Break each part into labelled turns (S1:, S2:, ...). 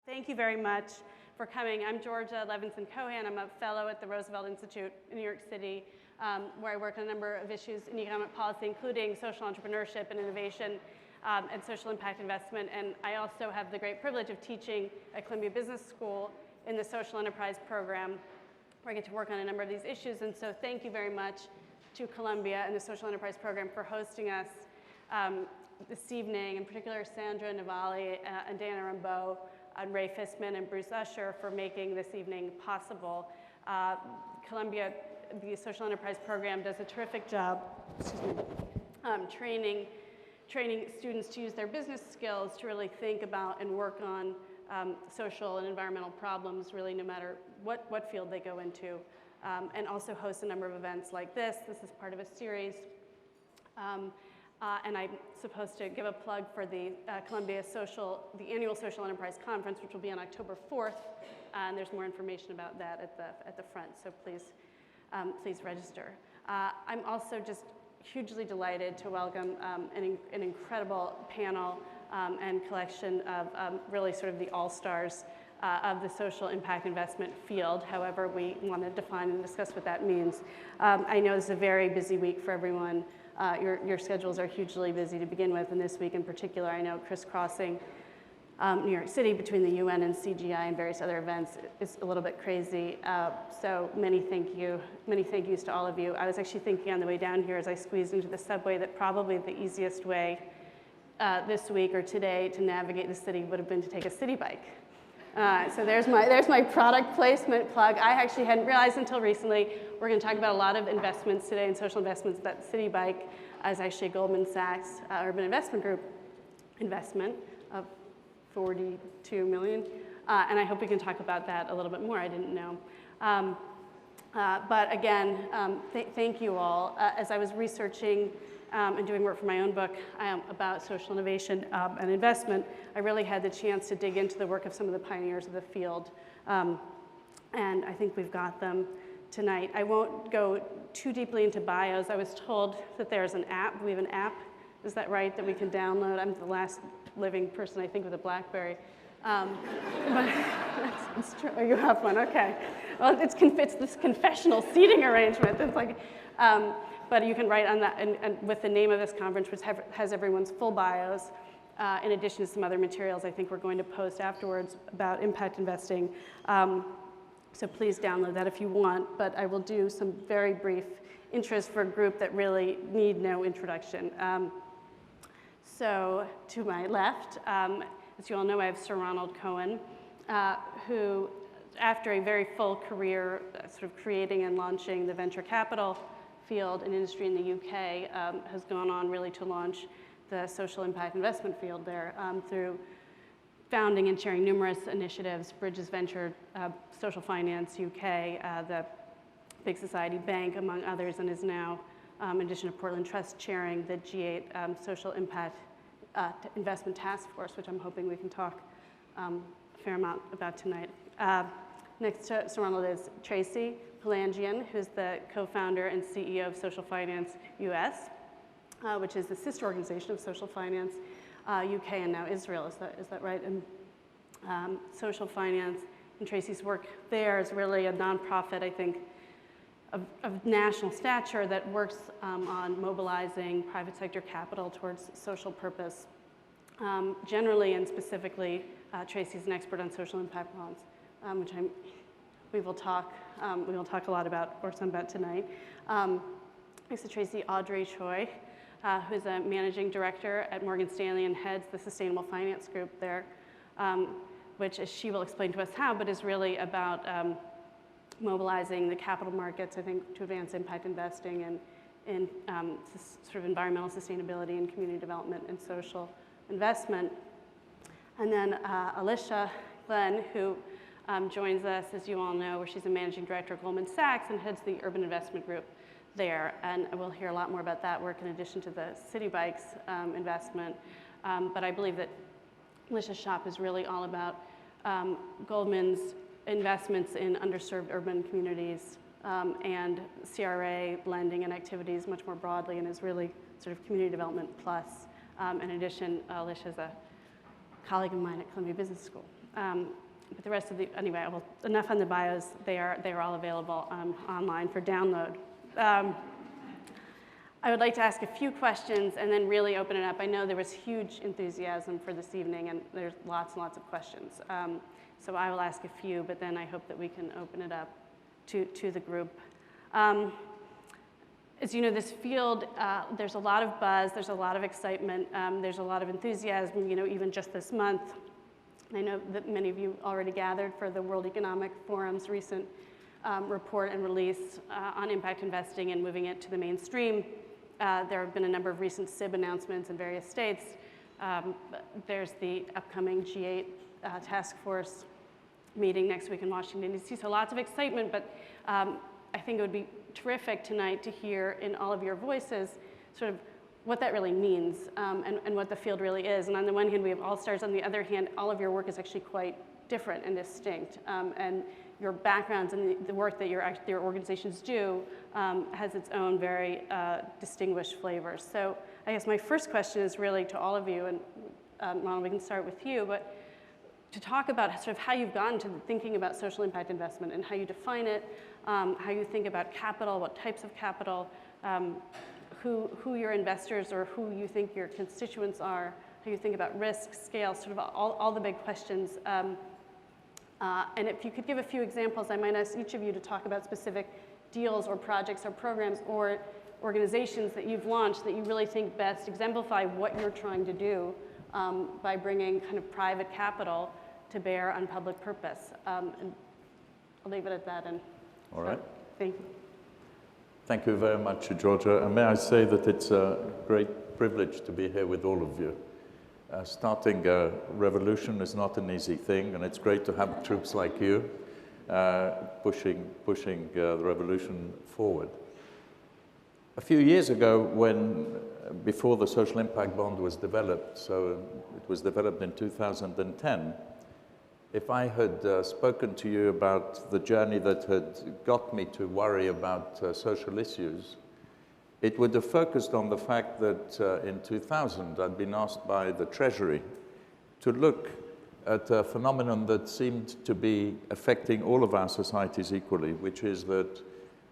S1: Thank you very much for coming. I'm Georgia Levinson Keohane. I'm a fellow at the Roosevelt Institute in New York City, where I work on a number of issues in economic policy, including social entrepreneurship and innovation and social impact investment. And I also have the great privilege of teaching at Columbia Business School in the social enterprise program, where I get to work on a number of these issues. And so thank you very much to Columbia and the social enterprise program for hosting us this evening, in particular Sandra Navali and Dana Rambeau, and Ray Fistman and Bruce Usher for making this evening possible. Columbia, the social enterprise program, does a terrific job training students to use their business skills to really think about and work on social and environmental problems, really no matter what field they go into, and also host a number of events like this. This is part of a series. And I'm supposed to give a plug for the Columbia the annual Social Enterprise Conference, which will be on October 4th. And there's more information about that at the front, so please register. I'm also just hugely delighted to welcome an incredible panel and collection of really sort of the all-stars of the social impact investment field, however we want to define and discuss what that means. I know this is a very busy week for everyone. Your schedules are hugely busy to begin with, and this week in particular, I know crisscrossing New York City between the UN and CGI and various other events is a little bit crazy. So many thank yous to all of you. I was actually thinking on the way down here as I squeezed into the subway that probably the easiest way this week or today to navigate the city would have been to take a city bike. So there's my product placement plug. I actually hadn't realized until recently. We're going to talk about a lot of investments today and social investments. That City Bike is actually a Goldman Sachs Urban Investment Group investment of $42 million. And I hope we can talk about that a little bit more. I didn't know. But again, thank you all. As I was researching and doing work for my own book about social innovation and investment, I really had the chance to dig into the work of some of the pioneers of the field. And I think we've got them tonight. I won't go too deeply into bios. I was told that there's an app. We have an app, is that right, that we can download? I'm the last living person, I think, with a BlackBerry. But it's true. Oh, you have one, okay. Well, it's this confessional seating arrangement. It's like, but you can write on that, and with the name of this conference, which has everyone's full bios, in addition to some other materials I think we're going to post afterwards about impact investing. So please download that if you want, but I will do some very brief intros for a group that really need no introduction. So to my left, as you all know, I have Sir Ronald Cohen, who, after a very full career sort of creating and launching the venture capital field and industry in the UK, has gone on really to launch the social impact investment field there through founding and chairing numerous initiatives, Bridges Venture, Social Finance UK, the Big Society Bank, among others, and is now, in addition to Portland Trust, chairing the G8 Social Impact Investment Task Force, which I'm hoping we can talk a fair amount about tonight. Next to Sir Ronald is Tracy Palandjian, who's the co-founder and CEO of Social Finance US, which is the sister organization of Social Finance UK and now Israel. Is that right? And Social Finance and Tracy's work there is really a nonprofit, I think, of national stature that works on mobilizing private sector capital towards social purpose. Generally and specifically, Tracy's an expert on social impact bonds, which we will talk a lot about, or some about tonight. Next to Tracy, Audrey Choi, who's a managing director at Morgan Stanley and heads the Sustainable Finance Group there, which, as she will explain to us how, but is really about mobilizing the capital markets, I think, to advance impact investing and in sort of environmental sustainability and community development and social investment. And then Alicia, Glen, who joins us, as you all know, where she's a managing director at Goldman Sachs and heads the Urban Investment Group there. And we'll hear a lot more about that work in addition to the City Bikes investment. But I believe that Alicia's shop is really all about Goldman's investments in underserved urban communities and CRA blending and activities much more broadly, and is really sort of community development plus. In addition, Alicia is a colleague of mine at Columbia Business School. But the rest of the, anyway, well, enough on the bios. They are all available online for download. I would like to ask a few questions and then really open it up. I know there was huge enthusiasm for this evening, and there's lots and lots of questions. So I will ask a few, but then I hope that we can open it up to the group. As you know, this field, there's a lot of buzz, there's a lot of excitement, there's a lot of enthusiasm, you know, even just this month. I know that many of you already gathered for the World Economic Forum's recent report and release on impact investing and moving it to the mainstream. There have been a number of recent SIB announcements in various states. There's the upcoming G8 task force meeting next week in Washington, D.C. So lots of excitement, but I think it would be terrific tonight to hear in all of your voices sort of what that really means and what the field really is. And on the one hand, we have all-stars. On the other hand, all of your work is actually quite different and distinct. And your backgrounds and the work that your organizations do has its own very distinguished flavors. So I guess my first question is really to all of you, and Ronald, we can start with you, but to talk about sort of how you've gotten to thinking about social impact investment and how you define it, how you think about capital, what types of capital, who your investors or who you think your constituents are, how you think about risk, scale, sort of all the big questions. And if you could give a few examples, I might ask each of you to talk about specific deals or projects or programs or organizations that you've launched that you really think best exemplify what you're trying to do by bringing kind of private capital to bear on public purpose. And I'll leave it at that. And
S2: all right.
S1: Thank you.
S2: Thank you very much, Georgia. And may I say that it's a great privilege to be here with all of you. Starting a revolution is not an easy thing, and it's great to have troops like you pushing the revolution forward. A few years ago, before the social impact bond was developed, so it was developed in 2010, if I had spoken to you about the journey that had got me to worry about social issues, it would have focused on the fact that in 2000 I'd been asked by the Treasury to look at a phenomenon that seemed to be affecting all of our societies equally, which is that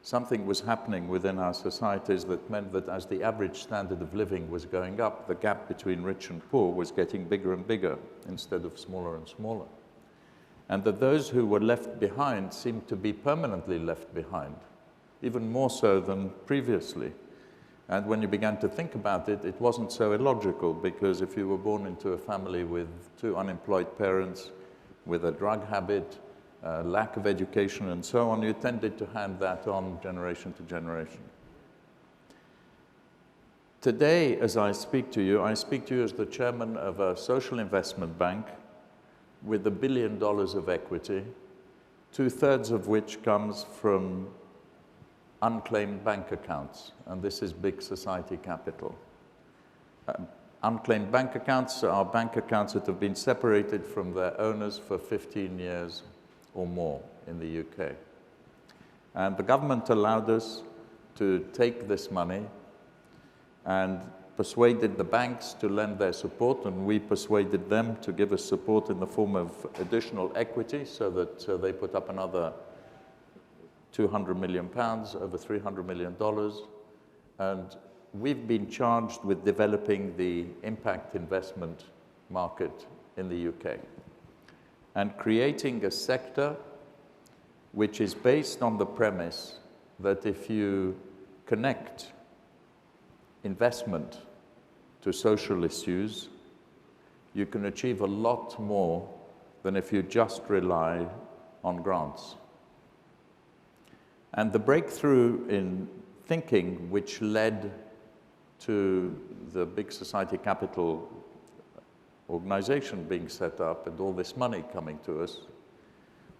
S2: something was happening within our societies that meant that as the average standard of living was going up, the gap between rich and poor was getting bigger and bigger instead of smaller and smaller. And that those who were left behind seemed to be permanently left behind, even more so than previously. And when you began to think about it, it wasn't so illogical, because if you were born into a family with 2 unemployed parents, with a drug habit, lack of education, and so on, you tended to hand that on generation to generation. Today, as I speak to you as the chairman of a social investment bank with $1 billion of equity, 2/3 of which comes from unclaimed bank accounts, and this is big society capital. Unclaimed bank accounts are bank accounts that have been separated from their owners for 15 years or more in the UK. And the government allowed us to take this money and persuaded the banks to lend their support, and we persuaded them to give us support in the form of additional equity, so that they put up another £200 million, over $300 million. And we've been charged with developing the impact investment market in the UK and creating a sector which is based on the premise that if you connect investment to social issues, you can achieve a lot more than if you just rely on grants. And the breakthrough in thinking which led to the big society capital organization being set up and all this money coming to us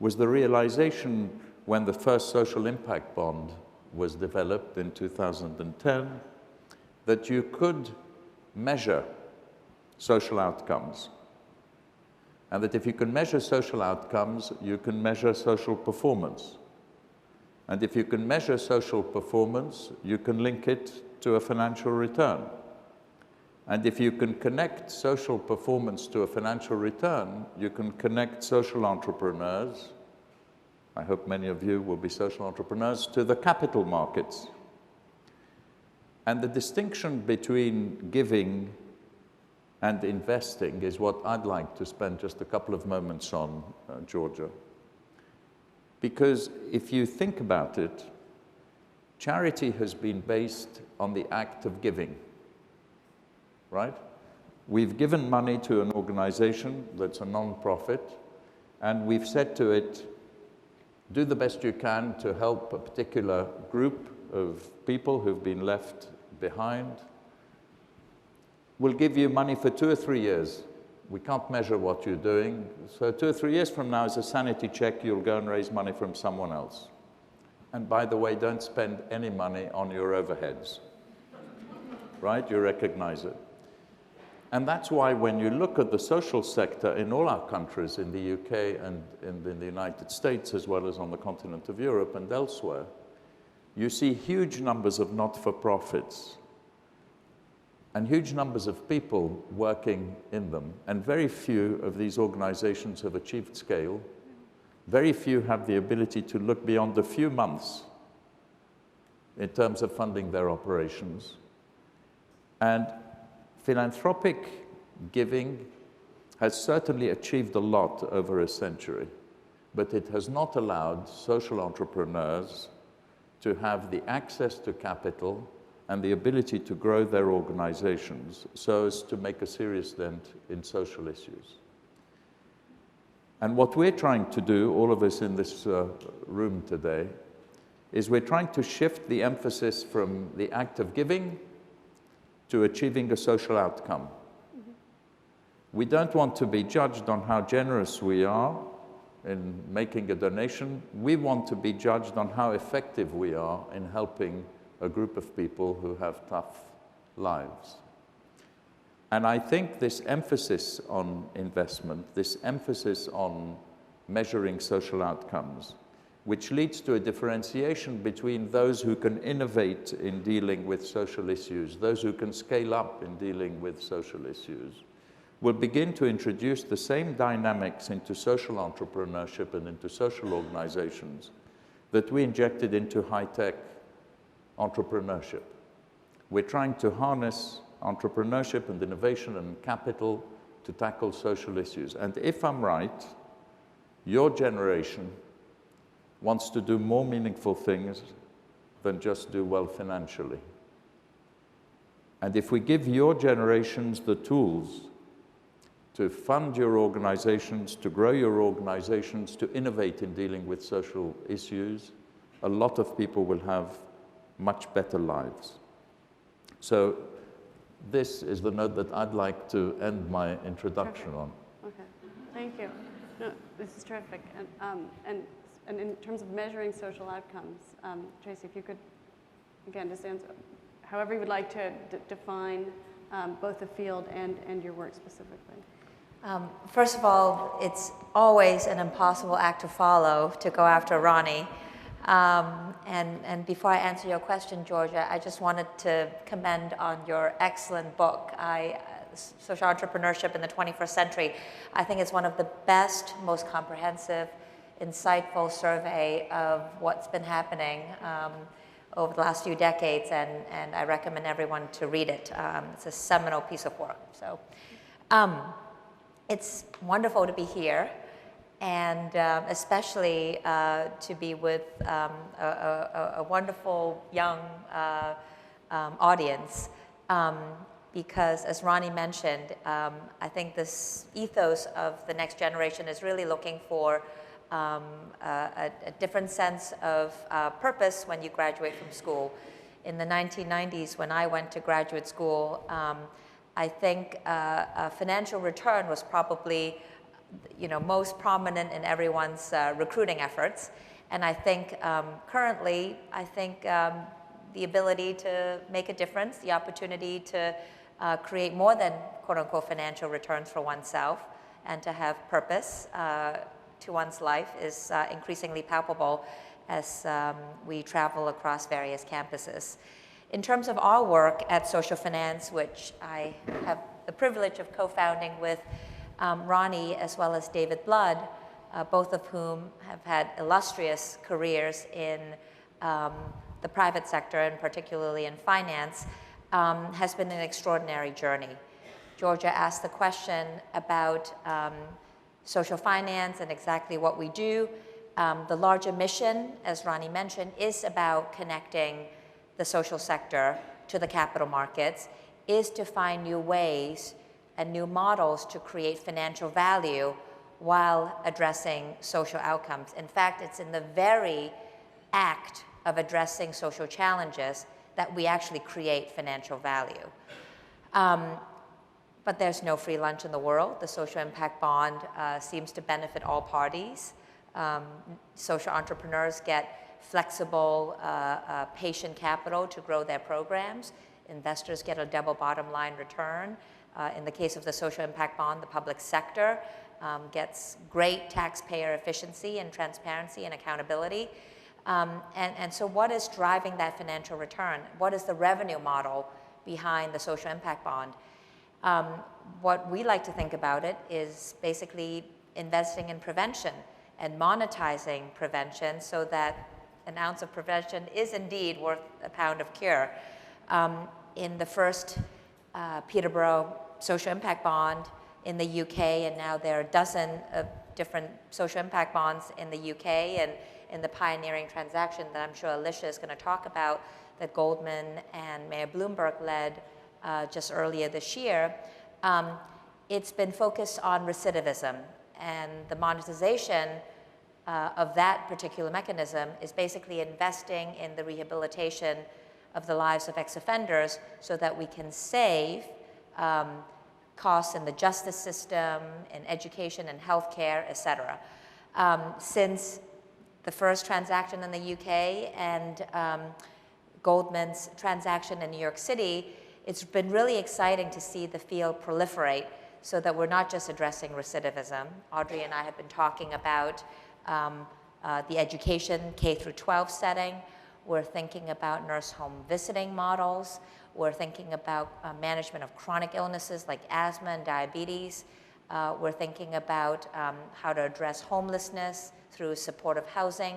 S2: was the realization, when the first social impact bond was developed in 2010, that you could measure social outcomes. And that if you can measure social outcomes, you can measure social performance. And if you can measure social performance, you can link it to a financial return. And if you can connect social performance to a financial return, you can connect social entrepreneurs, I hope many of you will be social entrepreneurs, to the capital markets. And the distinction between giving and investing is what I'd like to spend just a couple of moments on, Georgia. Because if you think about it, charity has been based on the act of giving, right? We've given money to an organization that's a non-profit, and we've said to it, do the best you can to help a particular group of people who've been left behind. We'll give you money for 2 or 3 years. We can't measure what you're doing. So 2 or 3 years from now, as a sanity check, you'll go and raise money from someone else. And by the way, don't spend any money on your overheads. Right? You recognize it. And that's why when you look at the social sector in all our countries, in the UK and in the United States, as well as on the continent of Europe and elsewhere, you see huge numbers of not-for-profits and huge numbers of people working in them. And very few of these organizations have achieved scale. Very few have the ability to look beyond a few months in terms of funding their operations. And philanthropic giving has certainly achieved a lot over a century, but it has not allowed social entrepreneurs to have the access to capital and the ability to grow their organizations so as to make a serious dent in social issues. And what we're trying to do, all of us in this room today, is we're trying to shift the emphasis from the act of giving to achieving a social outcome. Mm-hmm. We don't want to be judged on how generous we are in making a donation. We want to be judged on how effective we are in helping a group of people who have tough lives. And I think this emphasis on investment, this emphasis on measuring social outcomes, which leads to a differentiation between those who can innovate in dealing with social issues, those who can scale up in dealing with social issues, will begin to introduce the same dynamics into social entrepreneurship and into social organizations that we injected into high-tech entrepreneurship. We're trying to harness entrepreneurship and innovation and capital to tackle social issues. And if I'm right, your generation wants to do more meaningful things than just do well financially. And if we give your generations the tools to fund your organizations, to grow your organizations, to innovate in dealing with social issues, a lot of people will have much better lives. So this is the note that I'd like to end my introduction on.
S1: Okay, thank you. No, this is terrific. And in terms of measuring social outcomes, Tracy, if you could, again, just answer, however you would like to define both the field and your work specifically.
S3: First of all, it's always an impossible act to follow to go after Ronnie. And before I answer your question, Georgia, I just wanted to commend on your excellent book, Social Entrepreneurship in the 21st Century. I think it's one of the best, most comprehensive, insightful survey of what's been happening over the last few decades, and I recommend everyone to read it. It's a seminal piece of work. So it's wonderful to be here, and especially to be with a wonderful young audience, because as Ronnie mentioned, I think this ethos of the next generation is really looking for a different sense of purpose when you graduate from school. In the 1990s, when I went to graduate school, I think a financial return was probably, most prominent in everyone's recruiting efforts. And I think currently, the ability to make a difference, the opportunity to create more than quote-unquote financial returns for oneself and to have purpose to one's life is increasingly palpable as we travel across various campuses. in terms of our work at Social Finance, which I have the privilege of co-founding with Ronnie as well as David Blood, both of whom have had illustrious careers in the private sector and particularly in finance, has been an extraordinary journey. Georgia asked the question about social finance and exactly what we do. The larger mission, as Ronnie mentioned, is about connecting the social sector to the capital markets, is to find new ways and new models to create financial value while addressing social outcomes. In fact, it's in the very act of addressing social challenges that we actually create financial value. But there's no free lunch in the world. The social impact bond seems to benefit all parties. Social entrepreneurs get flexible, patient capital to grow their programs. Investors get a double bottom line return. In the case of the social impact bond, the public sector gets great taxpayer efficiency and transparency and accountability. And so what is driving that financial return? What is the revenue model behind the social impact bond? What we like to think about it is basically investing in prevention and monetizing prevention so that an ounce of prevention is indeed worth a pound of cure. In the first Peterborough social impact bond in the UK, and now there are a dozen of different social impact bonds in the UK, and in the pioneering transaction that I'm sure Alicia is going to talk about, that Goldman and Mayor Bloomberg led just earlier this year, it's been focused on recidivism, and the monetization of that particular mechanism is basically investing in the rehabilitation of the lives of ex-offenders so that we can save costs in the justice system, in education and healthcare, et cetera. Since the first transaction in the UK and Goldman's transaction in New York City, it's been really exciting to see the field proliferate so that we're not just addressing recidivism. Audrey and I have been talking about the education K through 12 setting. We're thinking about nurse home visiting models. We're thinking about management of chronic illnesses like asthma and diabetes. We're thinking about how to address homelessness through supportive housing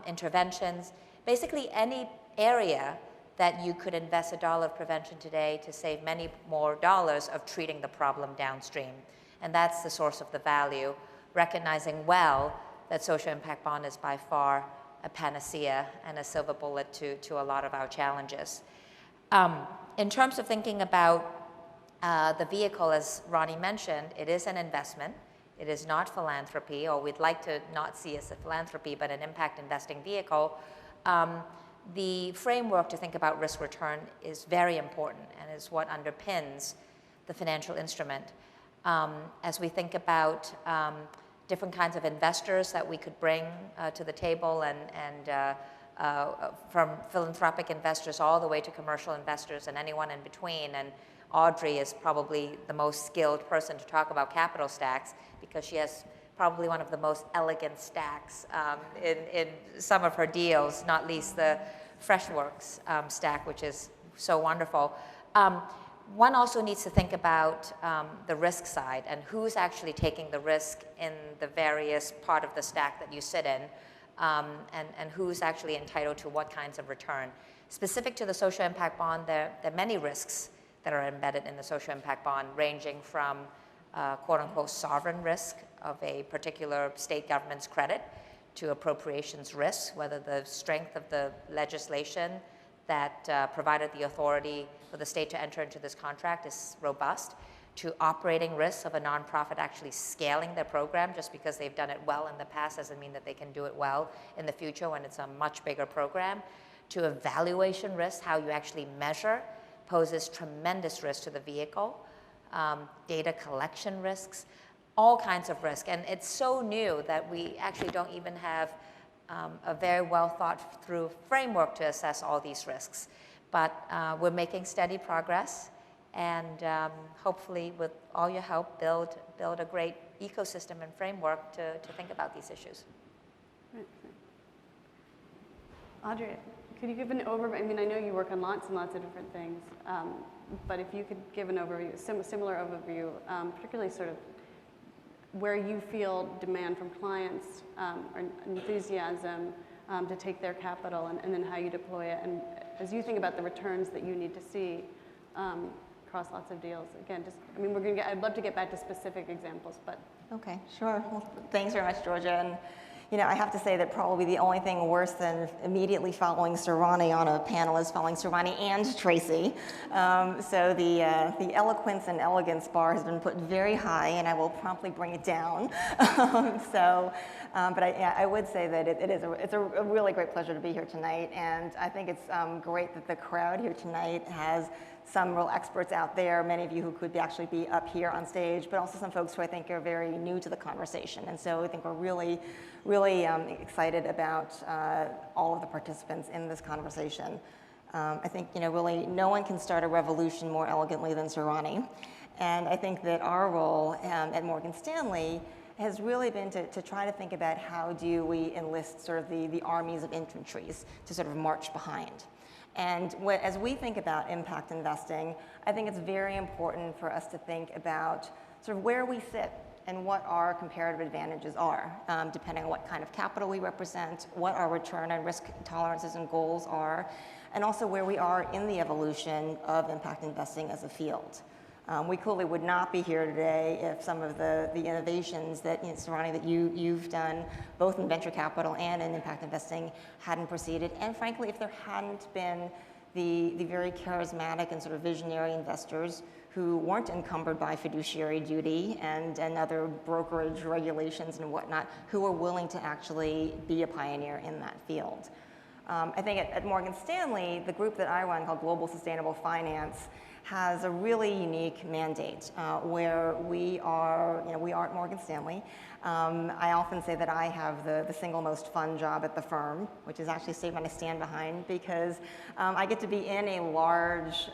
S3: interventions. Basically any area that you could invest $1 of prevention today to save many more dollars of treating the problem downstream. And that's the source of the value, recognizing well that social impact bond is by far a panacea and a silver bullet to a lot of our challenges. In terms of thinking about the vehicle, as Ronnie mentioned, it is an investment. It is not philanthropy, or we'd like to not see as a philanthropy, but an impact investing vehicle. The framework to think about risk return is very important and is what underpins the financial instrument. As we think about different kinds of investors that we could bring to the table, and from philanthropic investors all the way to commercial investors and anyone in between. And Audrey is probably the most skilled person to talk about capital stacks because she has probably one of the most elegant stacks in some of her deals, not least the Freshworks stack, which is so wonderful. One also needs to think about the risk side and who's actually taking the risk in the various part of the stack that you sit in, and who's actually entitled to what kinds of return. Specific to the social impact bond, there are many risks that are embedded in the social impact bond, ranging from quote-unquote sovereign risk of a particular state government's credit to appropriations risk, whether the strength of the legislation that provided the authority for the state to enter into this contract is robust, to operating risks of a nonprofit actually scaling their program. Just because they've done it well in the past doesn't mean that they can do it well in the future when it's a much bigger program, to evaluation risk, how you actually measure, poses tremendous risk to the vehicle, data collection risks, all kinds of risk. And it's so new that we actually don't even have a very well thought through framework to assess all these risks. But we're making steady progress, and hopefully with all your help build a great ecosystem and framework to think about these issues.
S1: Right. Audrey, Could you give an overview? I mean, I know you work on lots and lots of different things, but if you could give an overview, similar overview, particularly sort of where you feel demand from clients or enthusiasm to take their capital, and then how you deploy it, and as you think about the returns that you need to see across lots of deals. Again, just, I mean, I'd love to get back to specific examples, but.
S4: Okay, sure. Well, thanks very much, Georgia. And you know, I have to say that probably the only thing worse than immediately following Sir Ronnie on a panel is following Sir Ronnie and Tracy. So the eloquence and elegance bar has been put very high, and I will promptly bring it down. But I would say that it's a really great pleasure to be here tonight, and I think it's great that the crowd here tonight has some real experts out there, many of you who could actually be up here on stage, but also some folks who I think are very new to the conversation. And so I think we're really, really excited about all of the participants in this conversation. I think, you know, really no one can start a revolution more elegantly than Sir Ronnie. And I think that our role at Morgan Stanley has really been to try to think about how do we enlist sort of the armies of infantries to sort of march behind. And as we think about impact investing, I think it's very important for us to think about sort of where we sit and what our comparative advantages are, depending on what kind of capital we represent, what our return and risk tolerances and goals are, and also where we are in the evolution of impact investing as a field. We clearly would not be here today if some of the innovations that, you know, Sarani, that you've done, both in venture capital and in impact investing, hadn't proceeded. And frankly, if there hadn't been the very charismatic and sort of visionary investors who weren't encumbered by fiduciary duty and other brokerage regulations and whatnot, who were willing to actually be a pioneer in that field. I think at Morgan Stanley, the group that I run called Global Sustainable Finance has a really unique mandate where we are at Morgan Stanley. I often say that I have the single most fun job at the firm, which is actually a statement I stand behind, because I get to be in a large,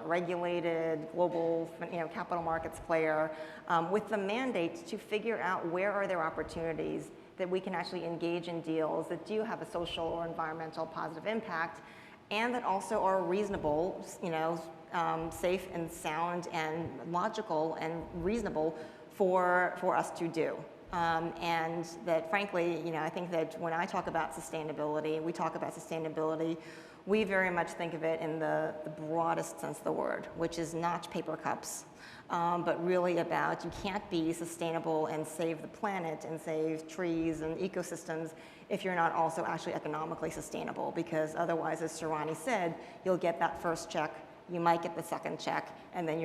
S4: regulated, global, capital markets player with the mandate to figure out where are there opportunities that we can actually engage in deals that do have a social or environmental positive impact, and that also are reasonable, safe and sound and logical and reasonable for us to do. And that frankly, I think that when I talk about sustainability, we very much think of it in the broadest sense of the word, which is not paper cups, but really about you can't be sustainable and save the planet and save trees and ecosystems if you're not also actually economically sustainable, because otherwise, as Sarani said, you'll get that first check, you might get the second check, and then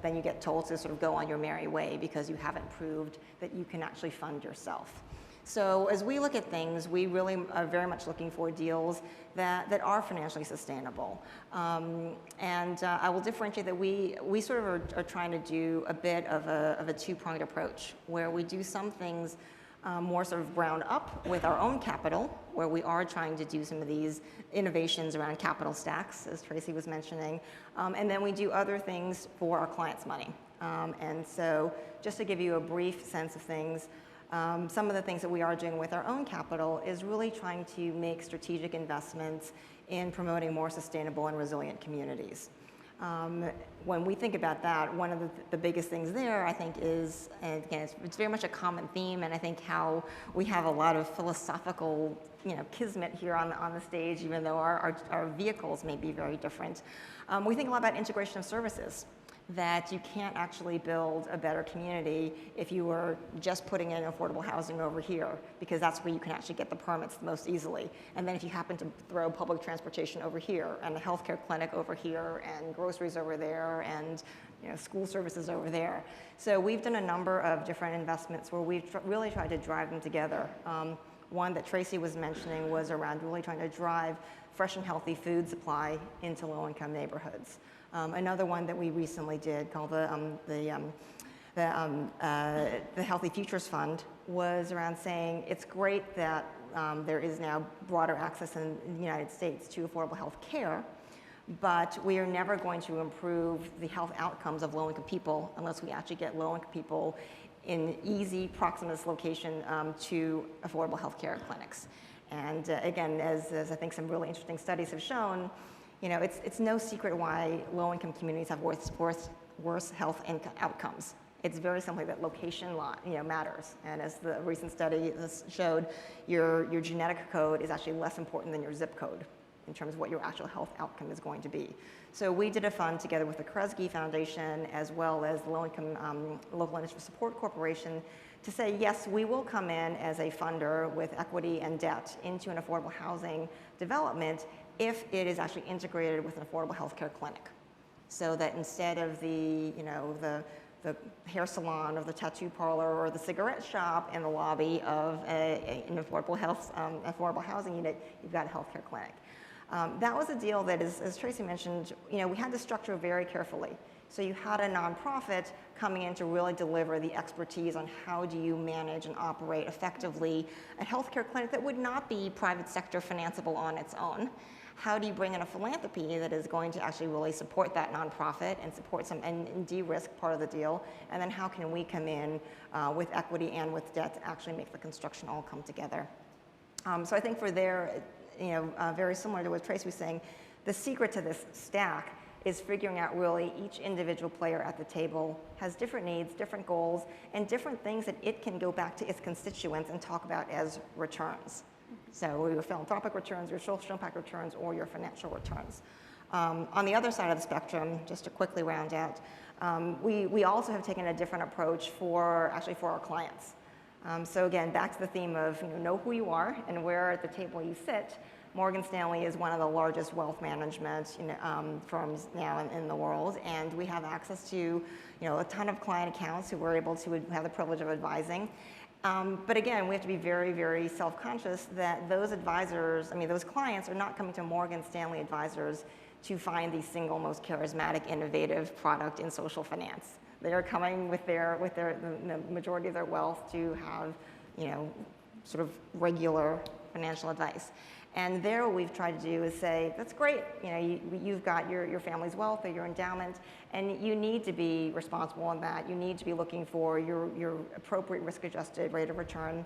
S4: then you get told to sort of go on your merry way because you haven't proved that you can actually fund yourself. So as we look at things, we really are very much looking for deals that are financially sustainable. I will differentiate that we sort of are trying to do a bit of a two-pronged approach, where we do some things more sort of ground up with our own capital, where we are trying to do some of these innovations around capital stacks, as Tracy was mentioning, and then we do other things for our clients' money. And so just to give you a brief sense of things, some of the things that we are doing with our own capital is really trying to make strategic investments in promoting more sustainable and resilient communities. When we think about that, one of the biggest things there, I think, is, and again, it's very much a common theme, and I think how we have a lot of philosophical, kismet here on the stage, even though our vehicles may be very different. We think a lot about integration of services, that you can't actually build a better community if you were just putting in affordable housing over here, because that's where you can actually get the permits the most easily. And then if you happen to throw public transportation over here, and a healthcare clinic over here, and groceries over there, and school services over there. So we've done a number of different investments where we've really tried to drive them together. One that Tracy was mentioning was around really trying to drive fresh and healthy food supply into low-income neighborhoods. Another one that we recently did, called the Healthy Futures Fund, was around saying it's great that there is now broader access in the United States to affordable health care, but we are never going to improve the health outcomes of low-income people unless we actually get low-income people in easy, proximate location to affordable health care clinics. And again, as I think some really interesting studies have shown, it's no secret why low-income communities have worse health outcomes. It's very simply that location matters. And as the recent study showed, your genetic code is actually less important than your zip code in terms of what your actual health outcome is going to be. So we did a fund together with the Kresge Foundation as well as the Low-Income Local Industry Support Corporation to say, yes, we will come in as a funder with equity and debt into an affordable housing development if it is actually integrated with an affordable healthcare clinic. So that instead of the hair salon or the tattoo parlor or the cigarette shop in the lobby of an affordable housing unit, you've got a healthcare clinic. That was a deal that, as Tracy mentioned, we had to structure very carefully. So you had a nonprofit coming in to really deliver the expertise on how do you manage and operate effectively a healthcare clinic that would not be private sector financeable on its own. How do you bring in a philanthropy that is going to actually really support that nonprofit and support and de-risk part of the deal? And then how can we come in with equity and with debt to actually make the construction all come together? So I think for there, very similar to what Tracy was saying, the secret to this stack is figuring out really each individual player at the table has different needs, different goals, and different things that it can go back to its constituents and talk about as returns. So your philanthropic returns, your social impact returns, or your financial returns. On the other side of the spectrum, just to quickly round out, we also have taken a different approach for our clients. So again, back to the theme of know who you are and where at the table you sit. Morgan Stanley is one of the largest wealth management firms now in the world, and we have access to a ton of client accounts who we're able to have the privilege of advising. But again, we have to be very, very self-conscious that those advisors, those clients are not coming to Morgan Stanley advisors to find the single most charismatic, innovative product in social finance. They are coming with the majority of their wealth to have, sort of regular financial advice. And there what we've tried to do is say, that's great, you've got your family's wealth or your endowment, and you need to be responsible on that. You need to be looking for your appropriate risk-adjusted rate of return.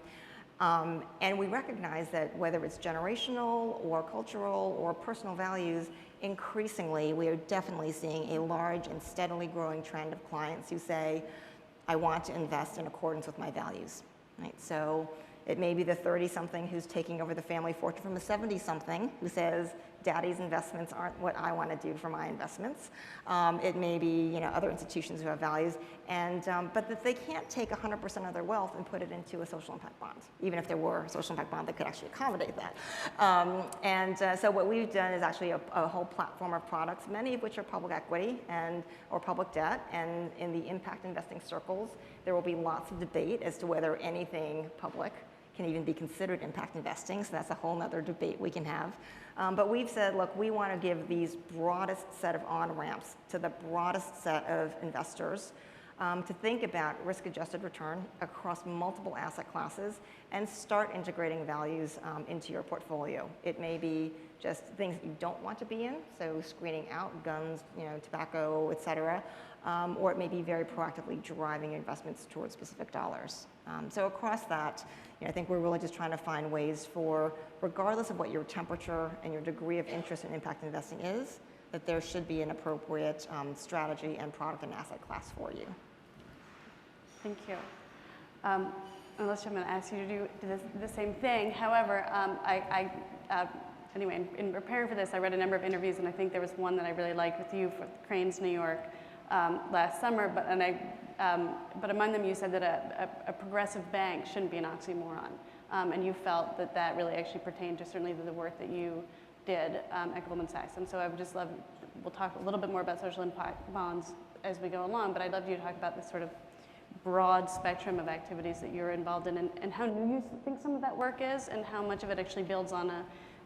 S4: And we recognize that whether it's generational or cultural or personal values, increasingly we are definitely seeing a large and steadily growing trend of clients who say, I want to invest in accordance with my values, right? So it may be the 30-something who's taking over the family fortune from a 70-something who says, Daddy's investments aren't what I want to do for my investments. It may be other institutions who have values, but that they can't take 100% of their wealth and put it into a social impact bond, even if there were a social impact bond that could actually accommodate that. So what we've done is actually a whole platform of products, many of which are public equity or public debt, and in the impact investing circles, there will be lots of debate as to whether anything public can even be considered impact investing, so that's a whole other debate we can have. But we've said, look, we want to give these broadest set of on-ramps to the broadest set of investors to think about risk-adjusted return across multiple asset classes and start integrating values into your portfolio. It may be just things that you don't want to be in, so screening out guns, tobacco, et cetera, or it may be very proactively driving investments towards specific dollars. So across that, I think we're really just trying to find ways for, regardless of what your temperature and your degree of interest in impact investing is, that there should be an appropriate strategy and product and asset class for you.
S1: Thank you. Alicia, I'm going to ask you to do the same thing. However, anyway, in preparing for this, I read a number of interviews, and I think there was one that I really liked with you for Cranes, New York, last summer. But among them, you said that a progressive bank shouldn't be an oxymoron, and you felt that really actually pertained to certainly the work that you did at Goldman Sachs. And so I would just love, we'll talk a little bit more about social impact bonds as we go along, but I'd love you to talk about this sort of broad spectrum of activities that you're involved in, and how new you think some of that work is, and how much of it actually builds on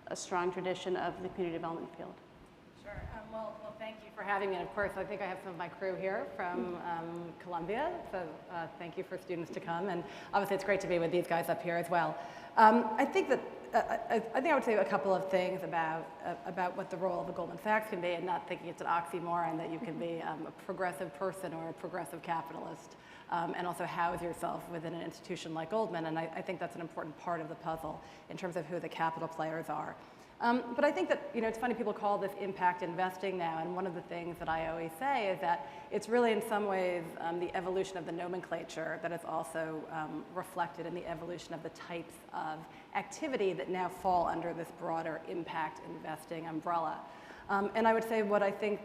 S1: a strong tradition of the community development field.
S5: Sure. Well, thank you for having me. And of course, I think I have some of my crew here from Columbia, so thank you for students to come. And obviously, it's great to be with these guys up here as well. I think that I think I would say a couple of things about what the role of a Goldman Sachs can be, and not thinking it's an oxymoron that you can be a progressive person or a progressive capitalist, and also house yourself within an institution like Goldman. And I think that's an important part of the puzzle in terms of who the capital players are. But I think that, it's funny, people call this impact investing now, and one of the things that I always say is that it's really in some ways the evolution of the nomenclature that is also reflected in the evolution of the types of activity that now fall under this broader impact investing umbrella. And I would say what I think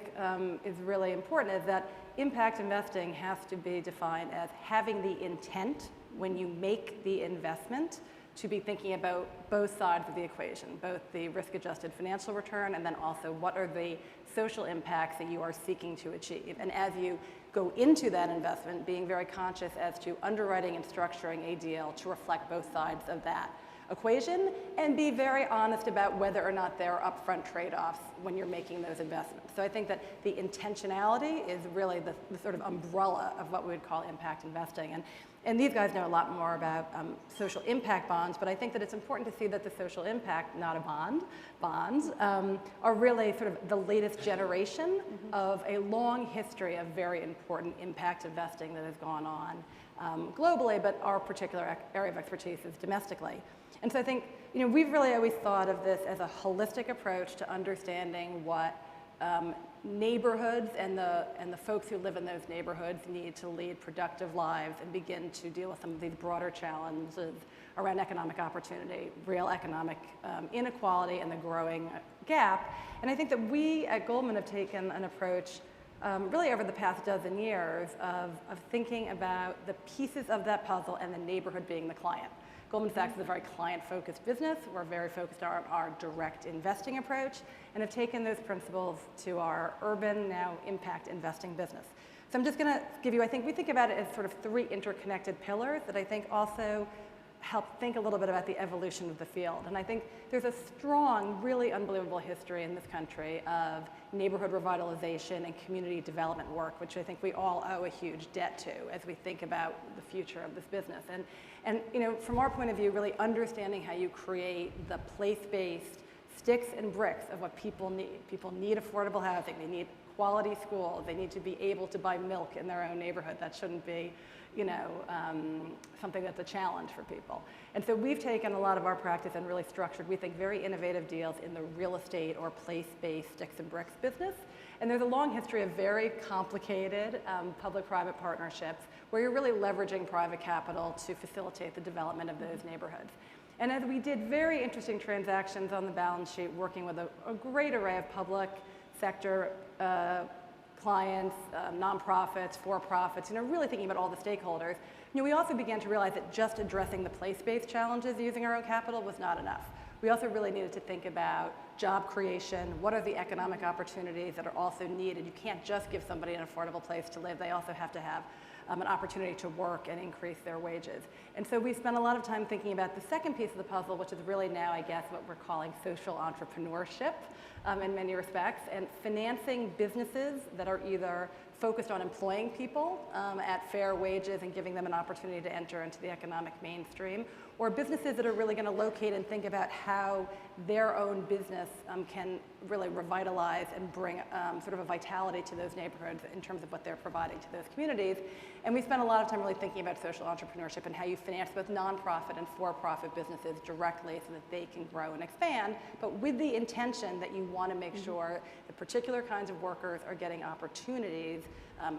S5: is really important is that impact investing has to be defined as having the intent when you make the investment to be thinking about both sides of the equation, both the risk-adjusted financial return and then also what are the social impacts that you are seeking to achieve. And as you go into that investment, being very conscious as to underwriting and structuring a deal to reflect both sides of that equation, and be very honest about whether or not there are upfront trade-offs when you're making those investments. So I think that the intentionality is really the sort of umbrella of what we would call impact investing. And these guys know a lot more about social impact bonds, but I think that it's important to see that the social impact, not a bond, bonds, are really sort of the latest generation of a long history of very important impact investing that has gone on globally, but our particular area of expertise is domestically. And so I think, we've really always thought of this as a holistic approach to understanding what neighborhoods and the folks who live in those neighborhoods need to lead productive lives and begin to deal with some of these broader challenges around economic opportunity, real economic inequality, and the growing gap. And I think that we at Goldman have taken an approach really over the past dozen years of thinking about the pieces of that puzzle and the neighborhood being the client. Goldman Sachs is a very client-focused business. We're very focused on our direct investing approach and have taken those principles to our urban, now impact investing business. So I'm just going to give you, I think we think about it as sort of three interconnected pillars that I think also help think a little bit about the evolution of the field. And I think there's a strong, really unbelievable history in this country of neighborhood revitalization and community development work, which I think we all owe a huge debt to as we think about the future of this business. And from our point of view, really understanding how you create the place-based sticks and bricks of what people need. People need affordable housing. They need quality schools. They need to be able to buy milk in their own neighborhood. That shouldn't be something that's a challenge for people. And so we've taken a lot of our practice and really structured, we think, very innovative deals in the real estate or place-based sticks and bricks business. And there's a long history of very complicated public-private partnerships where you're really leveraging private capital to facilitate the development of those neighborhoods. And as we did very interesting transactions on the balance sheet, working with a great array of public sector clients, nonprofits, for-profits, really thinking about all the stakeholders, we also began to realize that just addressing the place-based challenges using our own capital was not enough. We also really needed to think about job creation, what are the economic opportunities that are also needed. You can't just give somebody an affordable place to live. They also have to have an opportunity to work and increase their wages. And so we spent a lot of time thinking about the second piece of the puzzle, which is really now, I guess, what we're calling social entrepreneurship in many respects, and financing businesses that are either focused on employing people at fair wages and giving them an opportunity to enter into the economic mainstream, or businesses that are really going to locate and think about how their own business can really revitalize and bring sort of a vitality to those neighborhoods in terms of what they're providing to those communities. And we spent a lot of time really thinking about social entrepreneurship and how you finance both nonprofit and for-profit businesses directly so that they can grow and expand, but with the intention that you want to make sure that particular kinds of workers are getting opportunities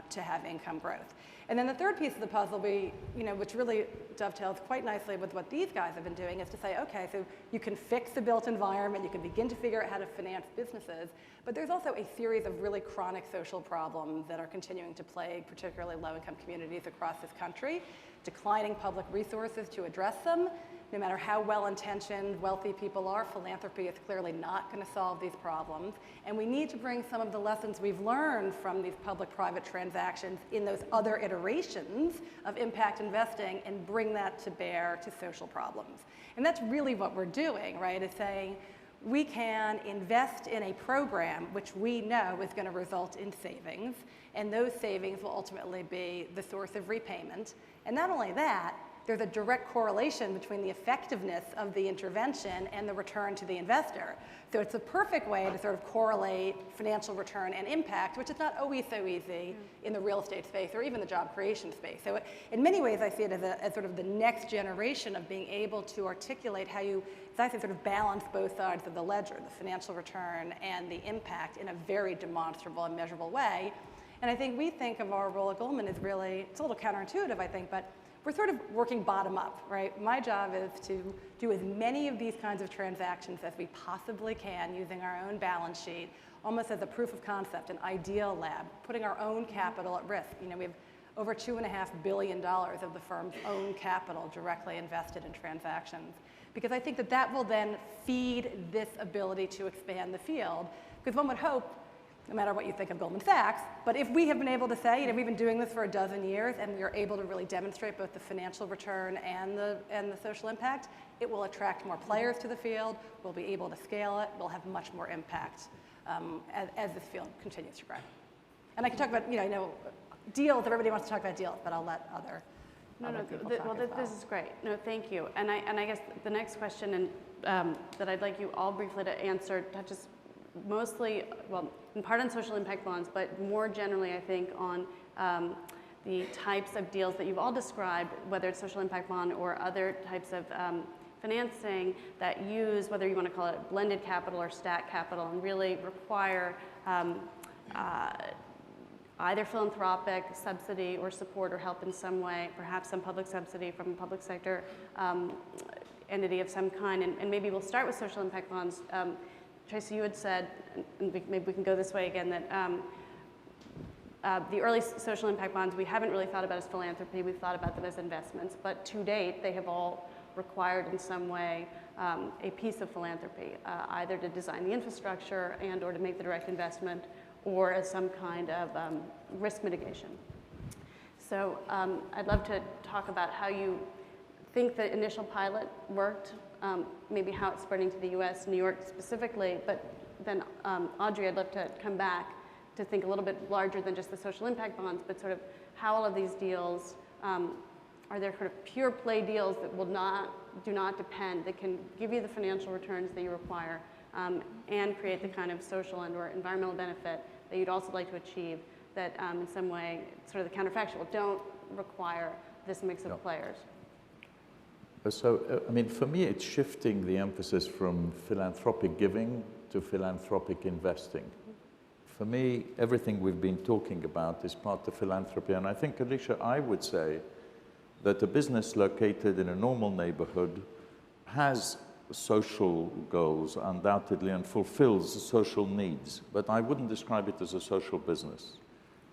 S5: to have income growth. And then the third piece of the puzzle, which really dovetails quite nicely with what these guys have been doing, is to say, okay, so you can fix the built environment, you can begin to figure out how to finance businesses, but there's also a series of really chronic social problems that are continuing to plague particularly low-income communities across this country, declining public resources to address them. No matter how well-intentioned wealthy people are, philanthropy is clearly not going to solve these problems. And we need to bring some of the lessons we've learned from these public-private transactions in those other iterations of impact investing and bring that to bear to social problems. And that's really what we're doing, right, is saying we can invest in a program which we know is going to result in savings, and those savings will ultimately be the source of repayment. And not only that, there's a direct correlation between the effectiveness of the intervention and the return to the investor. So it's a perfect way to sort of correlate financial return and impact, which is not always so easy in the real estate space or even the job creation space. So in many ways, I see it as sort of the next generation of being able to articulate how you, as I say, sort of balance both sides of the ledger, the financial return and the impact in a very demonstrable and measurable way. And I think we think of our role at Goldman as really, it's a little counterintuitive, I think, but we're sort of working bottom up, right? My job is to do as many of these kinds of transactions as we possibly can using our own balance sheet, almost as a proof of concept, an ideal lab, putting our own capital at risk. You know, we have over $2.5 billion of the firm's own capital directly invested in transactions. Because I think that that will then feed this ability to expand the field. Because one would hope, no matter what you think of Goldman Sachs, but if we have been able to say, you know, we've been doing this for a dozen years and we are able to really demonstrate both the financial return and the social impact, it will attract more players to the field, we'll be able to scale it, we'll have much more impact as this field continues to grow. And I can talk about, you know, deals, everybody wants to talk about deals, but I'll let other people talk as well.
S1: This is great. No, thank you. And I guess the next question that I'd like you all briefly to answer touches mostly, well, in part on social impact bonds, but more generally, I think, on the types of deals that you've all described, whether it's social impact bond or other types of financing that use, whether you want to call it blended capital or stack capital, and really require either philanthropic subsidy or support or help in some way, perhaps some public subsidy from a public sector entity of some kind. And maybe we'll start with social impact bonds. Tracy, you had said, and maybe we can go this way again, that the early social impact bonds we haven't really thought about as philanthropy, we've thought about them as investments, but to date they have all required in some way a piece of philanthropy, either to design the infrastructure and or to make the direct investment or as some kind of risk mitigation. So I'd love to talk about how you think the initial pilot worked, maybe how it's spreading to the US, New York specifically, but then Audrey, I'd love to come back to think a little bit larger than just the social impact bonds, but sort of how all of these deals, are there sort of pure play deals that do not depend, that can give you the financial returns that you require and create the kind of social and or environmental benefit that you'd also like to achieve that in some way, sort of the counterfactual, don't require this mix of players?
S2: So, I mean, for me, it's shifting the emphasis from philanthropic giving to philanthropic investing. For me, everything we've been talking about is part of philanthropy. And I think, Alicia, I would say that a business located in a normal neighborhood has social goals, undoubtedly, and fulfills social needs. But I wouldn't describe it as a social business.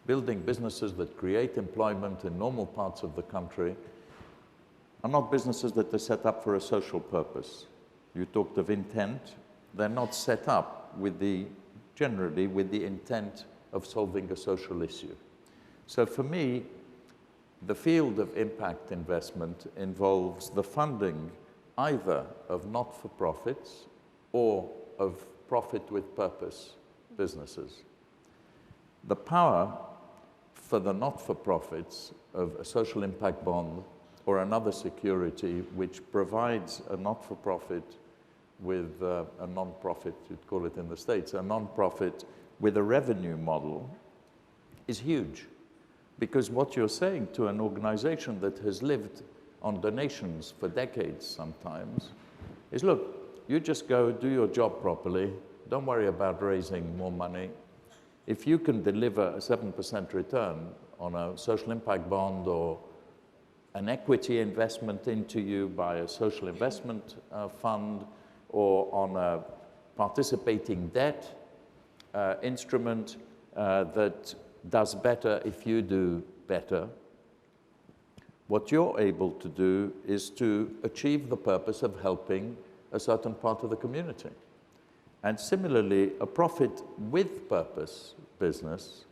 S2: Building businesses that create employment in normal parts of the country are not businesses that are set up for a social purpose. You talked of intent. They're not set up generally with the intent of solving a social issue. So for me, the field of impact investment involves the funding either of not-for-profits or of profit with purpose businesses. The power for the not-for-profits of a social impact bond or another security which provides a not-for-profit with a non-profit, you'd call it in the States, a non-profit with a revenue model is huge. Because what you're saying to an organization that has lived on donations for decades sometimes is, look, you just go do your job properly, don't worry about raising more money. If you can deliver a 7% return on a social impact bond or an equity investment into you by a social investment fund or on a participating debt instrument that does better if you do better, what you're able to do is to achieve the purpose of helping a certain part of the community. And similarly, a profit with purpose business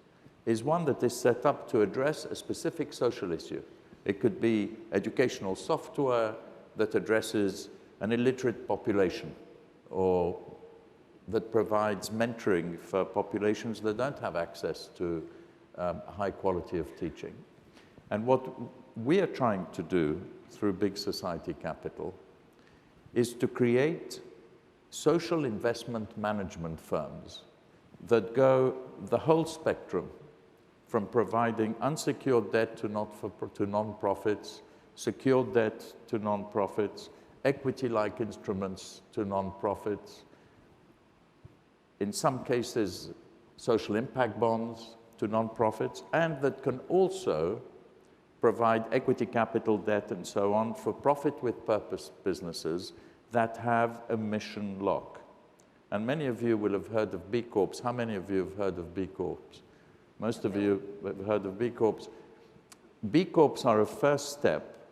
S2: is one that is set up to address a specific social issue. It could be educational software that addresses an illiterate population or that provides mentoring for populations that don't have access to a high quality of teaching. And what we are trying to do through Big Society Capital is to create social investment management firms that go the whole spectrum, from providing unsecured debt to non-profits, secured debt to non-profits, equity-like instruments to non-profits, in some cases social impact bonds to non-profits, and that can also provide equity capital debt and so on for profit with purpose businesses that have a mission lock. And many of you will have heard of B Corps. How many of you have heard of B Corps? Most of you have heard of B Corps. B Corps are a first step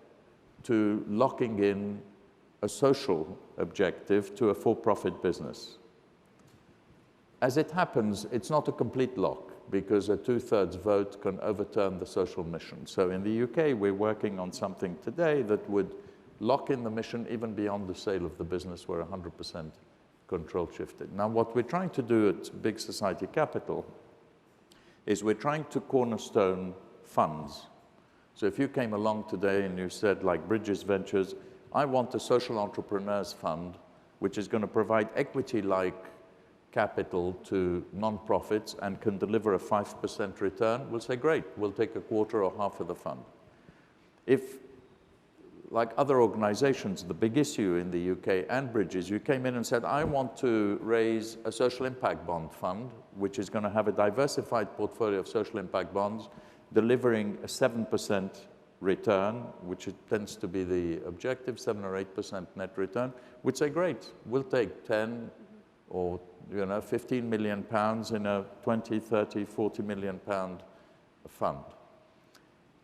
S2: to locking in a social objective to a for-profit business. As it happens, it's not a complete lock, because a 2/3 vote can overturn the social mission. So in the UK, we're working on something today that would lock in the mission even beyond the sale of the business, where 100% control shifted. Now, what we're trying to do at Big Society Capital is we're trying to cornerstone funds. So if you came along today and you said, like Bridges Ventures, I want a social entrepreneurs fund, which is going to provide equity-like capital to non-profits and can deliver a 5% return, we'll say, great, we'll take a quarter or half of the fund. If, like other organizations, the big issue in the UK and Bridges, you came in and said, I want to raise a social impact bond fund, which is going to have a diversified portfolio of social impact bonds, delivering a 7% return, which tends to be the objective, 7 or 8% net return, we'd say, great, we'll take 10 or 15 million pounds in a 20, 30, 40 million pound fund.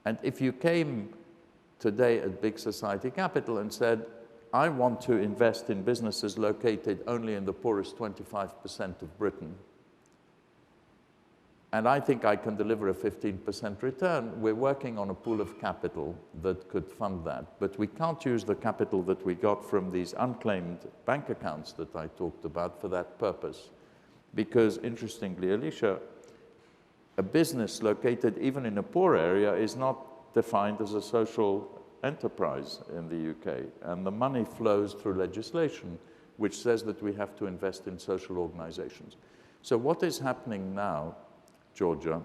S2: And if you came today at Big Society Capital and said, I want to invest in businesses located only in the poorest 25% of Britain, and I think I can deliver a 15% return, we're working on a pool of capital that could fund that. But we can't use the capital that we got from these unclaimed bank accounts that I talked about for that purpose. Because, interestingly, Alicia, a business located even in a poor area is not defined as a social enterprise in the UK. And the money flows through legislation, which says that we have to invest in social organizations. So what is happening now, Georgia,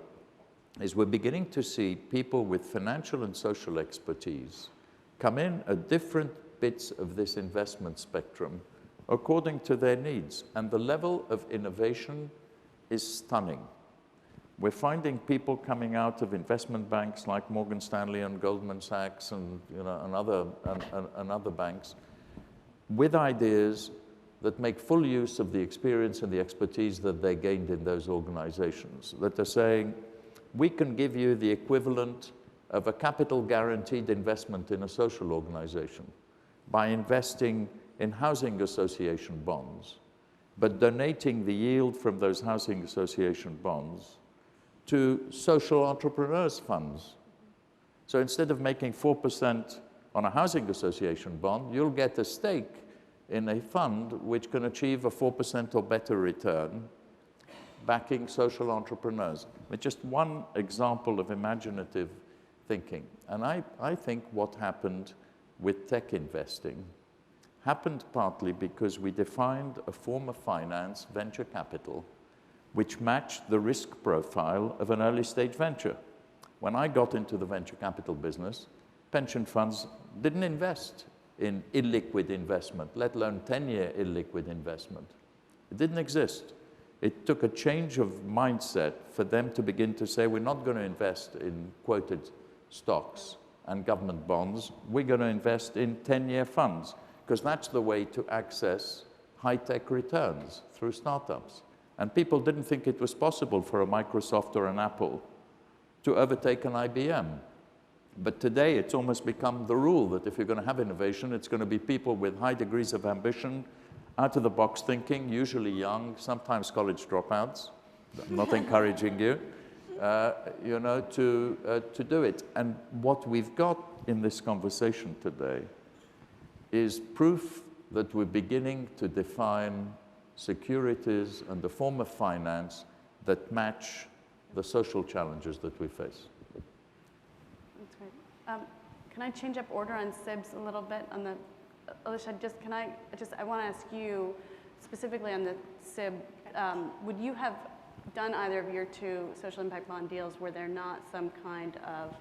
S2: is we're beginning to see people with financial and social expertise come in at different bits of this investment spectrum according to their needs. And the level of innovation is stunning. We're finding people coming out of investment banks like Morgan Stanley and Goldman Sachs and, other banks with ideas that make full use of the experience and the expertise that they gained in those organizations, that are saying, we can give you the equivalent of a capital guaranteed investment in a social organization by investing in housing association bonds, but donating the yield from those housing association bonds to social entrepreneurs funds. So instead of making 4% on a housing association bond, you'll get a stake in a fund which can achieve a 4% or better return, backing social entrepreneurs. It's just one example of imaginative thinking. And I think what happened with tech investing happened partly because we defined a form of finance, venture capital, which matched the risk profile of an early stage venture. When I got into the venture capital business, pension funds didn't invest in illiquid investment, let alone 10-year illiquid investment. It didn't exist. It took a change of mindset for them to begin to say, we're not going to invest in quoted stocks and government bonds. We're going to invest in 10-year funds, because that's the way to access high-tech returns through startups. And people didn't think it was possible for a Microsoft or an Apple to overtake an IBM. But today, it's almost become the rule that if you're going to have innovation, it's going to be people with high degrees of ambition, out-of-the-box thinking, usually young, sometimes college dropouts. I'm not encouraging you, to do it. And what we've got in this conversation today is proof that we're beginning to define securities and the form of finance that match the social challenges that we face.
S1: That's Great. Can I change up order on SIBs a little bit? On the, Alicia, I want to ask you specifically on the SIB, would you have done either of your two social impact bond deals where they're not some kind of,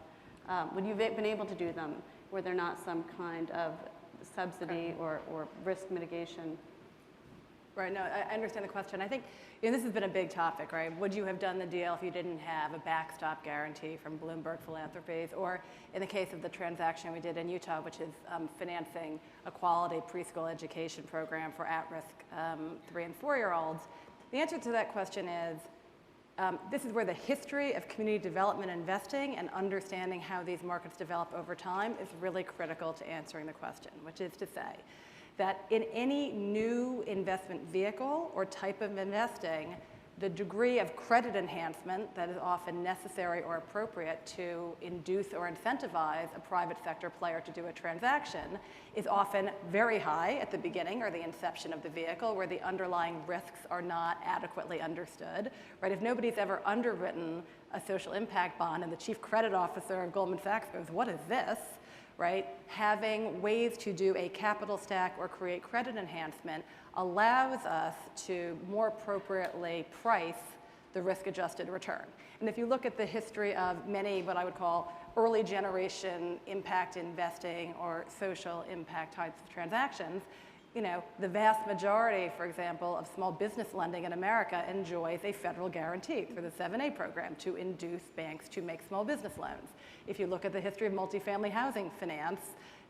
S1: would you have been able to do them where they're not some kind of subsidy or risk mitigation?
S5: Right, no, I understand the question. I think this has been a big topic, right? Would you have done the deal if you didn't have a backstop guarantee from Bloomberg Philanthropies? Or in the case of the transaction we did in Utah, which is financing a quality preschool education program for at-risk 3 and 4-year-olds, the answer to that question is this is where the history of community development investing and understanding how these markets develop over time is really critical to answering the question, which is to say that in any new investment vehicle or type of investing, the degree of credit enhancement that is often necessary or appropriate to induce or incentivize a private sector player to do a transaction is often very high at the beginning or the inception of the vehicle where the underlying risks are not adequately understood, right? If nobody's ever underwritten a social impact bond and the chief credit officer of Goldman Sachs goes, what is this? Right? Having ways to do a capital stack or create credit enhancement allows us to more appropriately price the risk-adjusted return. And if you look at the history of many what I would call early generation impact investing or social impact types of transactions, the vast majority, for example, of small business lending in America enjoys a federal guarantee through the 7A program to induce banks to make small business loans. If you look at the history of multifamily housing finance,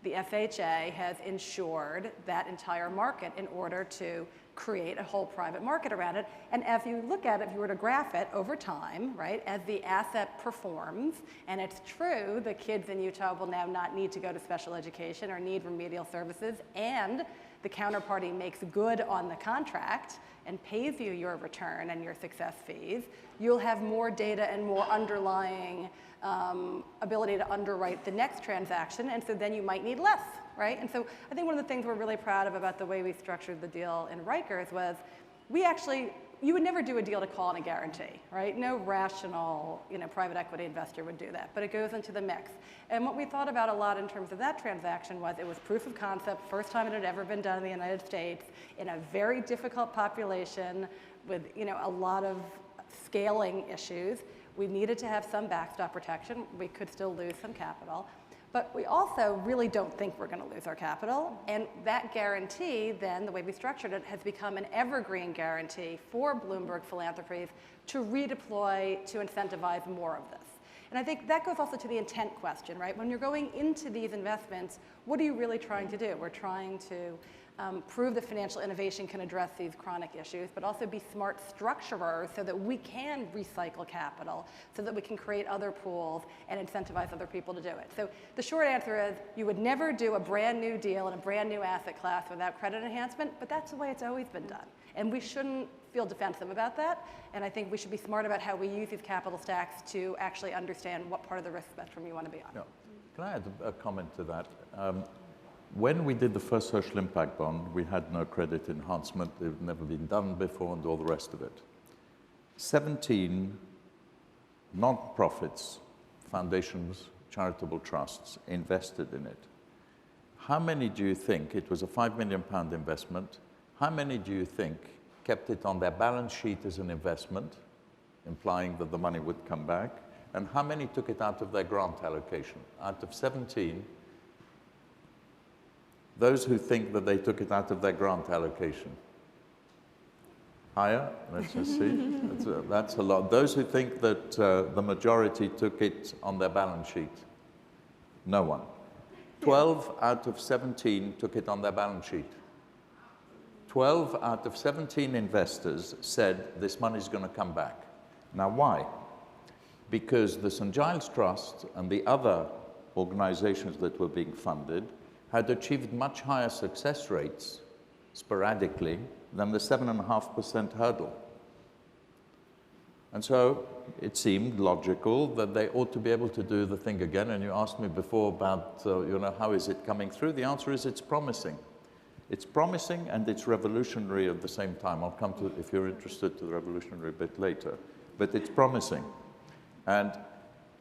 S5: the FHA has insured that entire market in order to create a whole private market around it. And as you look at it, if you were to graph it over time, right, as the asset performs, and it's true the kids in Utah will now not need to go to special education or need remedial services, and the counterparty makes good on the contract and pays you your return and your success fees, you'll have more data and more underlying ability to underwrite the next transaction, and so then you might need less, right? And so I think one of the things we're really proud of about the way we structured the deal in Rikers was you would never do a deal to call in a guarantee, right? No rational, private equity investor would do that, but it goes into the mix. And what we thought about a lot in terms of that transaction was it was proof of concept, first time it had ever been done in the United States, in a very difficult population with, a lot of scaling issues. We needed to have some backstop protection. We could still lose some capital. But we also really don't think we're going to lose our capital. And that guarantee, then, the way we structured it, has become an evergreen guarantee for Bloomberg Philanthropies to redeploy to incentivize more of this. And I think that goes also to the intent question, right? When you're going into these investments, what are you really trying to do? We're trying to prove that financial innovation can address these chronic issues, but also be smart structurers so that we can recycle capital, so that we can create other pools and incentivize other people to do it. So the short answer is you would never do a brand new deal in a brand new asset class without credit enhancement, but that's the way it's always been done. And we shouldn't feel defensive about that. And I think we should be smart about how we use these capital stacks to actually understand what part of the risk spectrum you want to be on.
S2: Yeah. Can I add a comment to that? When we did the first social impact bond, we had no credit enhancement. It had never been done before and all the rest of it. 17 non-profits, foundations, charitable trusts invested in it. How many do you think, it was a £5 million investment, how many do you think kept it on their balance sheet as an investment, implying that the money would come back, and how many took it out of their grant allocation? Out of 17, those who think that they took it out of their grant allocation. Higher? Let's just see. That's a lot. Those who think that the majority took it on their balance sheet. No one. 12 out of 17 took it on their balance sheet. 12 out of 17 investors said this money is going to come back. Now why? Because the St. Giles Trust and the other organizations that were being funded had achieved much higher success rates, sporadically, than the 7.5% hurdle. And so it seemed logical that they ought to be able to do the thing again. And you asked me before about, how is it coming through? The answer is it's promising. It's promising and it's revolutionary at the same time. I'll come to, if you're interested, to the revolutionary a bit later. But it's promising. And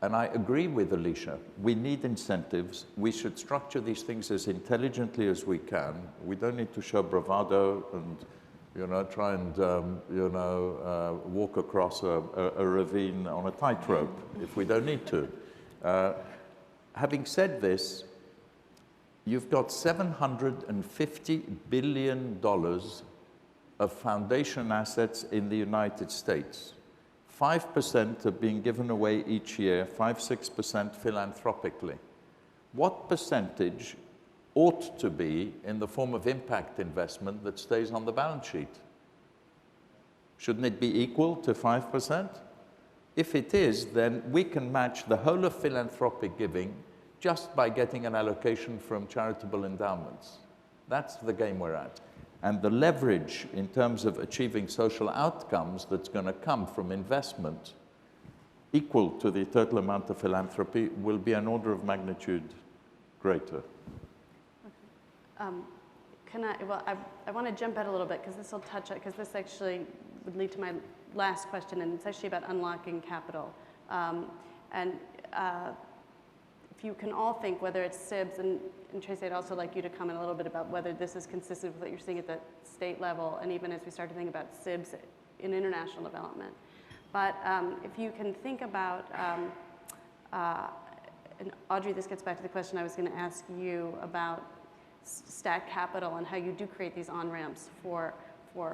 S2: And I agree with Alicia. We need incentives. We should structure these things as intelligently as we can. We don't need to show bravado and, you know, try and, walk across a ravine on a tightrope if we don't need to. Having said this, you've got $750 billion of foundation assets in the United States. 5% are being given away each year, 5-6% philanthropically. What percentage ought to be in the form of impact investment that stays on the balance sheet? Shouldn't it be equal to 5%? If it is, then we can match the whole of philanthropic giving just by getting an allocation from charitable endowments. That's the game we're at. And the leverage in terms of achieving social outcomes that's going to come from investment equal to the total amount of philanthropy will be an order of magnitude greater.
S1: I want to jump out a little bit because this will touch, because this actually would lead to my last question, and it's actually about unlocking capital. If you can all think, whether it's SIBs, and Tracy, I'd also like you to comment a little bit about whether this is consistent with what you're seeing at the state level, and even as we start to think about SIBs in international development. But if you can think about, and Audrey, this gets back to the question I was going to ask you about stack capital and how you do create these on-ramps for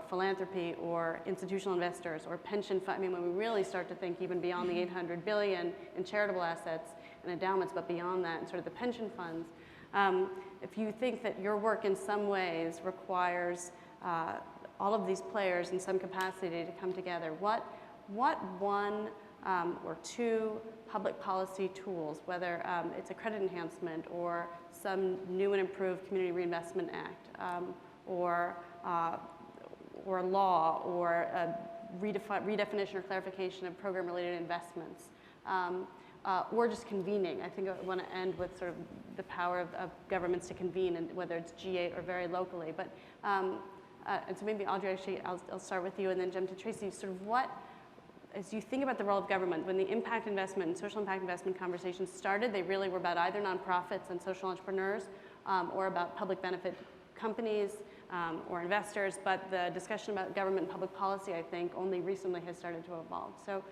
S1: philanthropy or institutional investors or pension fund. I mean, when we really start to think even beyond the $800 billion in charitable assets and endowments, but beyond that, and sort of the pension funds, if you think that your work in some ways requires all of these players in some capacity to come together, what one or two public policy tools, whether it's a credit enhancement or some new and improved Community Reinvestment Act, or a law, or a redefinition or clarification of program-related investments, or just convening. I think I want to end with sort of the power of governments to convene, and whether it's G8 or very locally. But and so maybe Audrey, actually, I'll start with you, and then jump to Tracy. Sort of what, as you think about the role of government, when the impact investment and social impact investment conversations started, they really were about either nonprofits and social entrepreneurs, or about public benefit companies or investors. But the discussion about government and public policy, I think, only recently has started to evolve. So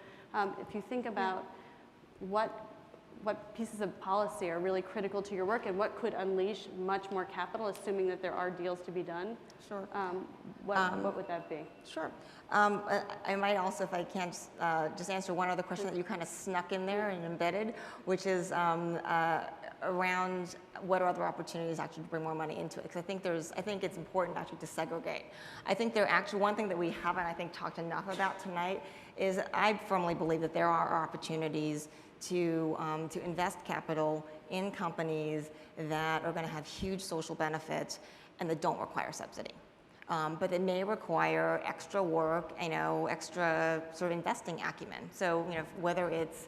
S1: if you think about what pieces of policy are really critical to your work and what could unleash much more capital, assuming that there are deals to be done,
S4: Sure.
S1: What would that be?
S4: Sure. I might also, if I can, just answer one other question that you kind of snuck in there and embedded, which is around what are other opportunities actually to bring more money into it. Because I think it's important actually to segregate. I think one thing that we haven't, I think, talked enough about tonight is I firmly believe that there are opportunities to invest capital in companies that are going to have huge social benefits and that don't require subsidy. But it may require extra work, extra sort of investing acumen. So, whether it's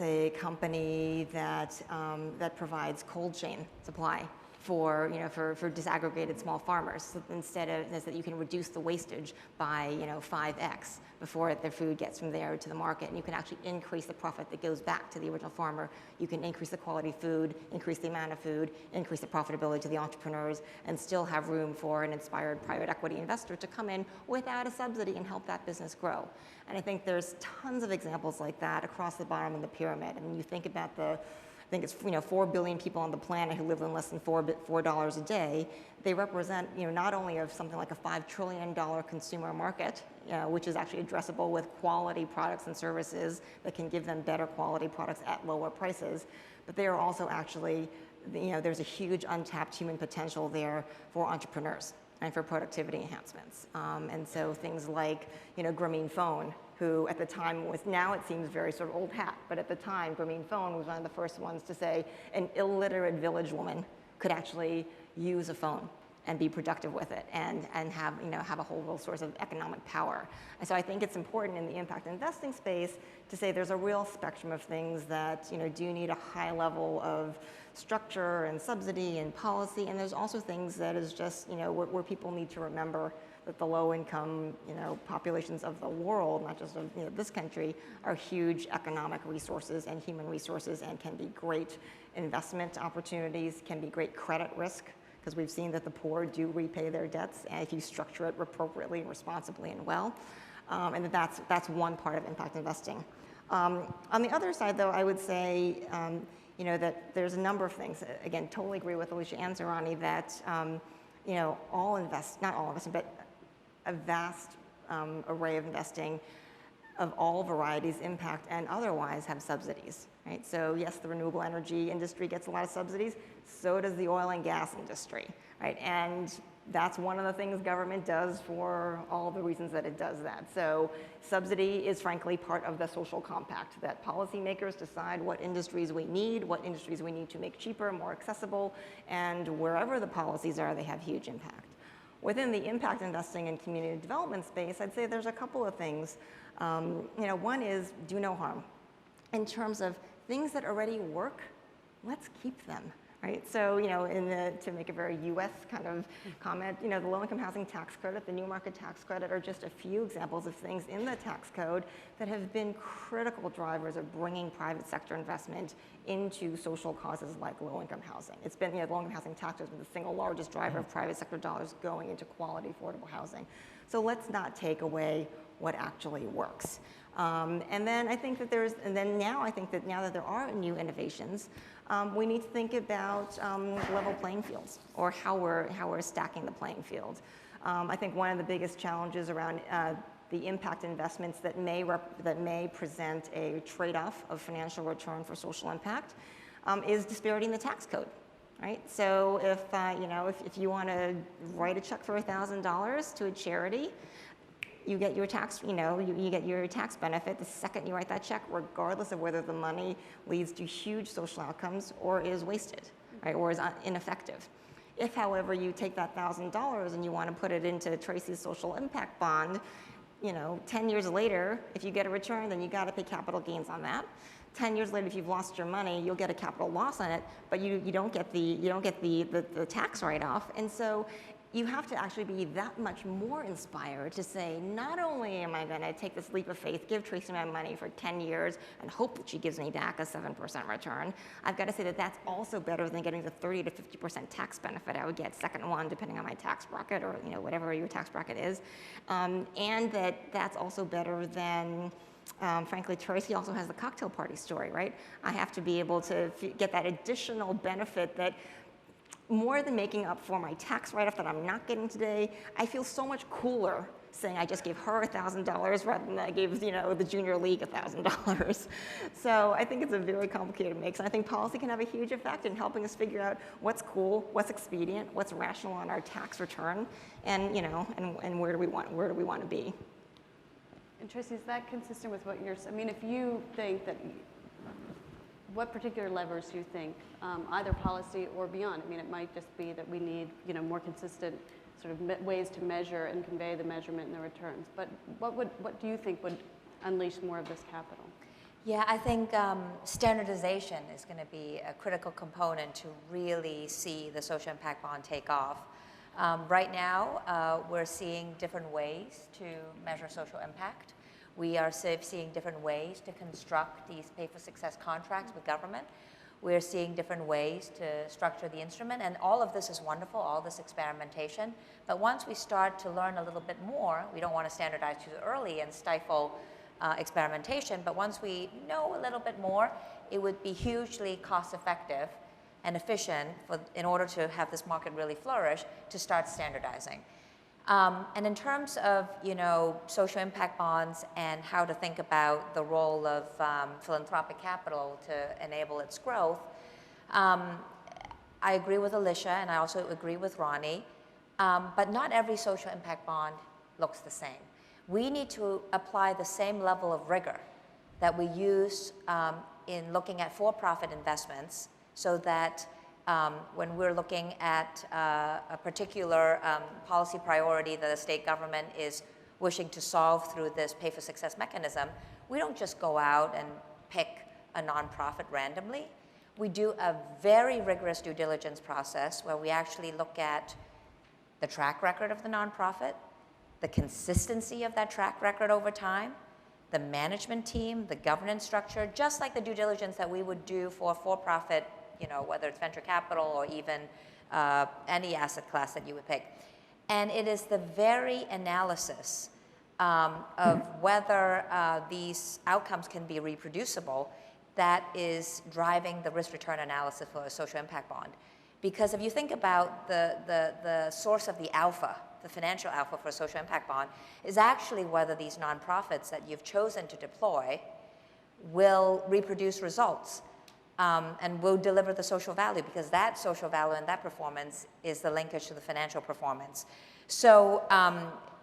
S4: a company that provides cold chain supply for disaggregated small farmers, so instead of that you can reduce the wastage by 5x before their food gets from there to the market, and you can actually increase the profit that goes back to the original farmer. You can increase the quality of food, increase the amount of food, increase the profitability to the entrepreneurs, and still have room for an inspired private equity investor to come in without a subsidy and help that business grow. And I think there's tons of examples like that across the bottom of the pyramid. I mean, you think about I think it's 4 billion people on the planet who live on less than $4 a day. They represent not only of something like a $5 trillion consumer market, which is actually addressable with quality products and services that can give them better quality products at lower prices, but they are also actually there's a huge untapped human potential there for entrepreneurs and for productivity enhancements. And so things like Grameen Phone, who at the time now it seems very sort of old hat, but at the time Grameen Phone was one of the first ones to say an illiterate village woman could actually use a phone and be productive with it and have a whole real source of economic power. And so I think it's important in the impact investing space to say there's a real spectrum of things that do need a high level of structure and subsidy and policy, and there's also things that is just where people need to remember that the low-income, populations of the world, not just of this country, are huge economic resources and human resources, and can be great investment opportunities, can be great credit risk, because we've seen that the poor do repay their debts, and if you structure it appropriately and responsibly and well, and that's one part of impact investing. On the other side, though, I would say, that there's a number of things. Again, totally agree with Alicia and Ronnie that, not all investment, but a vast array of investing of all varieties, impact and otherwise, have subsidies, right? So yes, the renewable energy industry gets a lot of subsidies, so does the oil and gas industry, right? And that's one of the things government does for all the reasons that it does that. So subsidy is frankly part of the social compact, that policymakers decide what industries we need to make cheaper, more accessible, and wherever the policies are, they have huge impact. Within the impact investing and community development space, I'd say there's a couple of things. One is do no harm. In terms of things that already work, let's keep them. Right, so to make a very U.S. kind of comment, the low-income housing tax credit, the new market tax credit are just a few examples of things in the tax code that have been critical drivers of bringing private sector investment into social causes like low-income housing. It's been, the low-income housing tax has been the single largest driver of private sector dollars going into quality, affordable housing. So let's not take away what actually works. And then I think that now that there are new innovations, we need to think about level playing fields, or how we're stacking the playing field. I think one of the biggest challenges around the impact investments that may present a trade-off of financial return for social impact is disparity in the tax code. Right? So if you want to write a check for $1,000 to a charity, you get your tax, you get your tax benefit the second you write that check, regardless of whether the money leads to huge social outcomes or is wasted, right, or is ineffective. If, however, you take that $1,000 and you want to put it into Tracy's social impact bond, 10 years later, if you get a return, then you got to pay capital gains on that. 10 years later, if you've lost your money, you'll get a capital loss on it, but you don't get the tax write-off, and so you have to actually be that much more inspired to say, not only am I going to take this leap of faith, give Tracy my money for 10 years, and hope that she gives me back a 7% return, I've got to say that that's also better than getting the 30 to 50% tax benefit I would get second one, depending on my tax bracket, or whatever your tax bracket is, and that's also better than. Frankly, Tracy also has the cocktail party story, right? I have to be able to get that additional benefit that, more than making up for my tax write-off that I'm not getting today, I feel so much cooler saying I just gave her $1,000 rather than I gave the junior league $1,000. So I think it's a very complicated mix, and I think policy can have a huge effect in helping us figure out what's cool, what's expedient, what's rational on our tax return, and and where do we want to be.
S1: And Tracy, is that consistent with what if you think that, what particular levers do you think, either policy or beyond? It might just be that we need, more consistent sort of ways to measure and convey the measurement and the returns. But what do you think would unleash more of this capital?
S3: Yeah, I think standardization is going to be a critical component to really see the social impact bond take off. Right now, we're seeing different ways to measure social impact. We are seeing different ways to construct these pay-for-success contracts with government. We're seeing different ways to structure the instrument, and all of this is wonderful, all this experimentation. But once we start to learn a little bit more, we don't want to standardize too early and stifle experimentation, but once we know a little bit more, it would be hugely cost-effective and efficient in order to have this market really flourish, to start standardizing. And in terms of social impact bonds and how to think about the role of philanthropic capital to enable its growth, I agree with Alicia, and I also agree with Ronnie, but not every social impact bond looks the same. We need to apply the same level of rigor that we use in looking at for-profit investments, so that when we're looking at a particular policy priority that a state government is wishing to solve through this pay-for-success mechanism, we don't just go out and pick a nonprofit randomly. We do a very rigorous due diligence process where we actually look at the track record of the nonprofit, the consistency of that track record over time, the management team, the governance structure, just like the due diligence that we would do for for-profit, whether it's venture capital or even any asset class that you would pick. And it is the very analysis of whether these outcomes can be reproducible that is driving the risk-return analysis for a social impact bond. Because if you think about the source of the alpha, the financial alpha for a social impact bond, is actually whether these nonprofits that you've chosen to deploy will reproduce results and will deliver the social value, because that social value and that performance is the linkage to the financial performance. So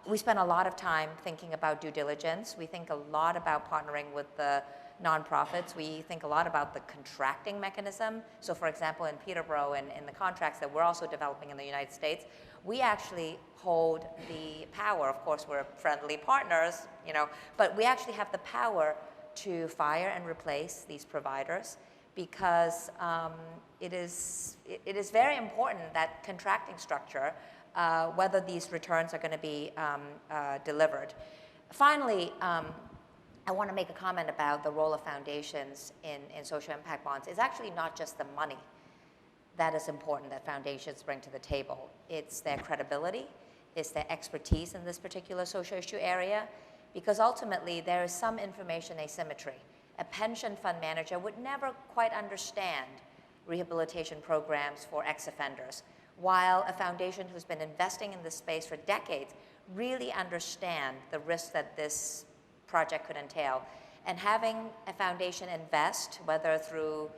S3: we spend a lot of time thinking about due diligence. We think a lot about partnering with the nonprofits. We think a lot about the contracting mechanism. So for example, in Peterborough and in the contracts that we're also developing in the United States, we actually hold the power. Of course, we're friendly partners, but we actually have the power to fire and replace these providers, because it is very important that contracting structure, whether these returns are going to be delivered. Finally, I want to make a comment about the role of foundations in social impact bonds. It's actually not just the money that is important that foundations bring to the table. It's their credibility, it's their expertise in this particular social issue area, because ultimately there is some information asymmetry. A pension fund manager would never quite understand rehabilitation programs for ex-offenders, while a foundation who's been investing in this space for decades really understand the risks that this project could entail. And having a foundation invest, whether through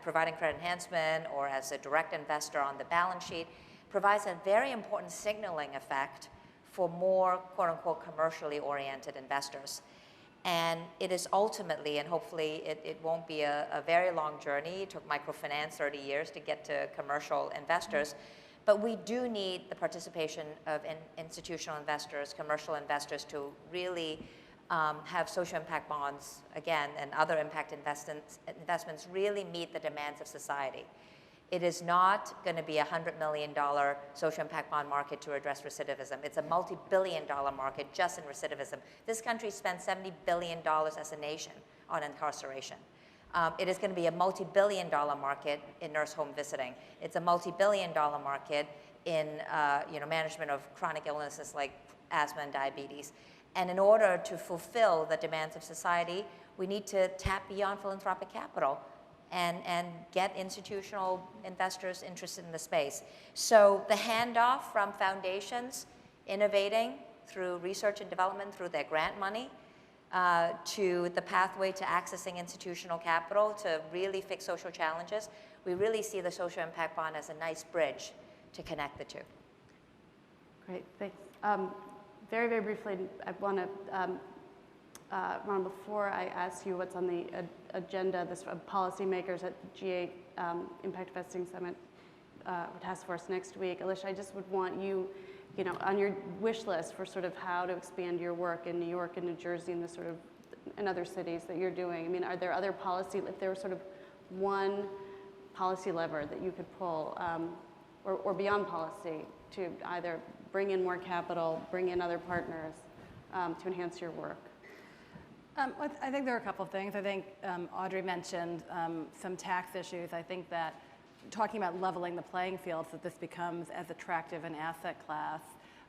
S3: providing credit enhancement or as a direct investor on the balance sheet, provides a very important signaling effect for more quote-unquote commercially oriented investors. And it is ultimately, and hopefully it won't be a very long journey. It took microfinance 30 years to get to commercial investors. But we do need the participation of institutional investors, commercial investors, to really have social impact bonds, again, and other impact investments really meet the demands of society. It is not going to be a $100 million social impact bond market to address recidivism. It's a multi-billion-dollar market just in recidivism. This country spends $70 billion as a nation on incarceration. It is going to be a multi-billion-dollar market in nurse home visiting. It's a multi-billion-dollar market in management of chronic illnesses like asthma and diabetes. And in order to fulfill the demands of society, we need to tap beyond philanthropic capital and get institutional investors interested in the space. So the handoff from foundations innovating through research and development through their grant money to the pathway to accessing institutional capital to really fix social challenges, we really see the social impact bond as a nice bridge to connect the two.
S1: Great, thanks. Very, very briefly, I want to, Ron, before I ask you what's on the agenda, this policymakers at the G8 Impact Investing Summit Task Force next week, Alicia, I just would want you, on your wish list for sort of how to expand your work in New York and New Jersey and the sort of in other cities that you're doing. I mean, are there other policy, if there was sort of one policy lever that you could pull, or beyond policy, to either bring in more capital, bring in other partners to enhance your work?
S5: I think there are a couple of things. I think Audrey mentioned some tax issues. I think that talking about leveling the playing field so that this becomes as attractive an asset class.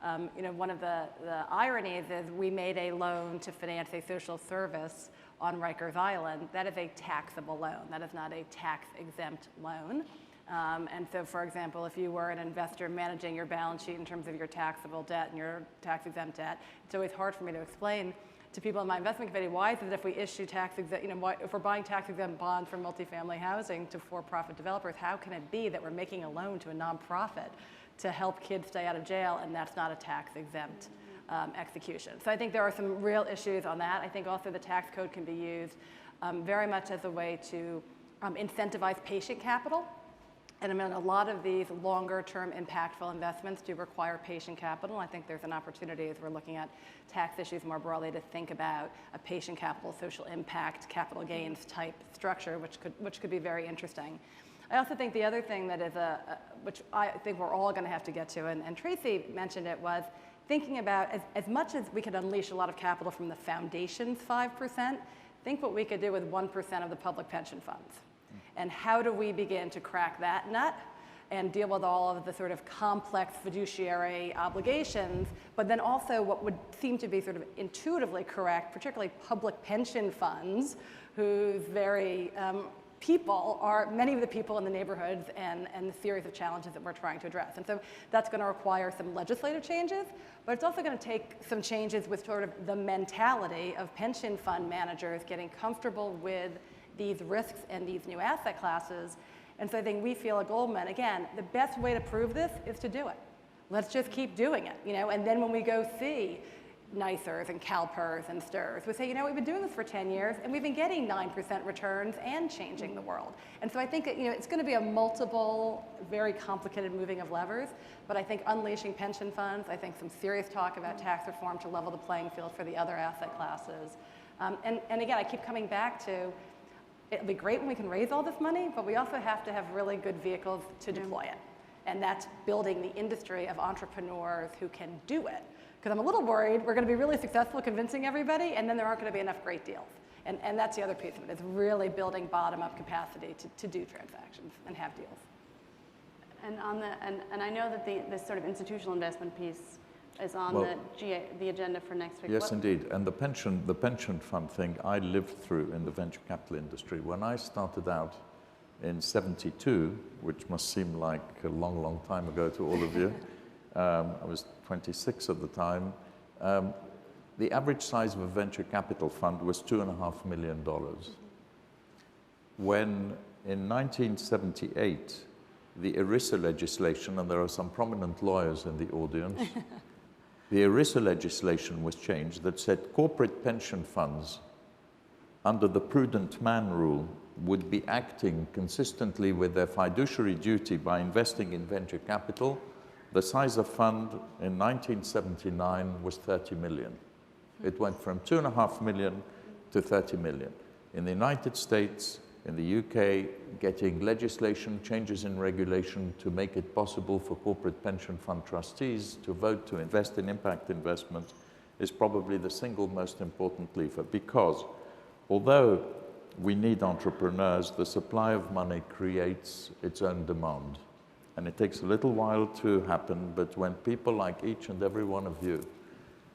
S5: One of the ironies is we made a loan to finance a social service on Rikers Island. That is a taxable loan. That is not a tax-exempt loan. And so, for example, if you were an investor managing your balance sheet in terms of your taxable debt and your tax-exempt debt, it's always hard for me to explain to people in my investment committee why is it that if we issue tax-exempt, if we're buying tax-exempt bonds for multifamily housing to for-profit developers, how can it be that we're making a loan to a nonprofit to help kids stay out of jail, and that's not a tax-exempt execution? So I think there are some real issues on that. I think also the tax code can be used very much as a way to incentivize patient capital. And I mean, a lot of these longer-term impactful investments do require patient capital. I think there's an opportunity as we're looking at tax issues more broadly to think about a patient capital, social impact, capital gains type structure, which could be very interesting. I also think the other thing that is which I think we're all going to have to get to, and Tracy mentioned it, was thinking about as much as we could unleash a lot of capital from the foundation's 5%, think what we could do with 1% of the public pension funds. And how do we begin to crack that nut and deal with all of the sort of complex fiduciary obligations, but then also what would seem to be sort of intuitively correct, particularly public pension funds, whose very people are many of the people in the neighborhoods and the series of challenges that we're trying to address. And so that's going to require some legislative changes, but it's also going to take some changes with sort of the mentality of pension fund managers getting comfortable with these risks and these new asset classes. And so I think we feel at Goldman, again, the best way to prove this is to do it. Let's just keep doing it, and then when we go see NICERs and CalPERS and STIRs, we say, we've been doing this for 10 years and we've been getting 9% returns and changing the world. And so I think that, it's going to be a multiple, very complicated moving of levers, but I think unleashing pension funds, I think some serious talk about tax reform to level the playing field for the other asset classes. And again, I keep coming back to, it'll be great when we can raise all this money, but we also have to have really good vehicles to deploy it. And that's building the industry of entrepreneurs who can do it. Because I'm a little worried we're going to be really successful convincing everybody, and then there aren't going to be enough great deals. And that's the other piece of it, is really building bottom-up capacity to do transactions and have deals.
S1: And I know that this sort of institutional investment piece is on the agenda for next week.
S2: Yes, indeed. And the pension fund thing I lived through in the venture capital industry. When I started out in '72, which must seem like a long, long time ago to all of you, I was 26 at the time. The average size of a venture capital fund was $2.5 million. When in 1978, the ERISA legislation, and there are some prominent lawyers in the audience, the ERISA legislation was changed that said corporate pension funds under the prudent man rule would be acting consistently with their fiduciary duty by investing in venture capital. The size of fund in 1979 was 30 million. It went from 2.5 million to 30 million. In the United States, in the UK, getting legislation, changes in regulation to make it possible for corporate pension fund trustees to vote to invest in impact investment is probably the single most important lever, because although we need entrepreneurs, the supply of money creates its own demand. And it takes a little while to happen, but when people like each and every one of you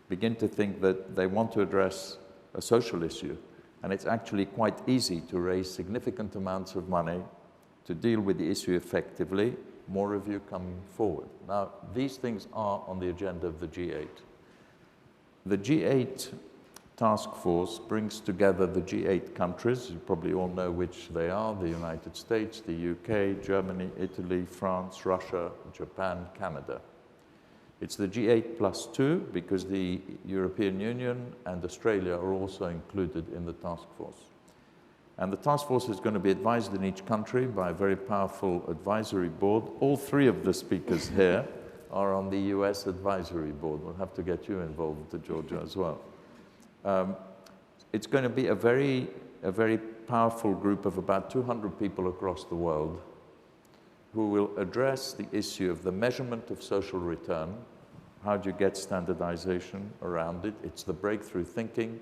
S2: begin to think that they want to address a social issue, and it's actually quite easy to raise significant amounts of money to deal with the issue effectively, more of you come forward. Now, these things are on the agenda of the G8. The G8 task force brings together the G8 countries. You probably all know which they are: the United States, the UK, Germany, Italy, France, Russia, Japan, Canada. It's the G8 plus 2 because the European Union and Australia are also included in the task force. And the task force is going to be advised in each country by a very powerful advisory board. All three of the speakers here are on the US advisory board. We'll have to get you involved, Georgia, as well. It's going to be a very powerful group of about 200 people across the world who will address the issue of the measurement of social return. How do you get standardization around it? It's the breakthrough thinking.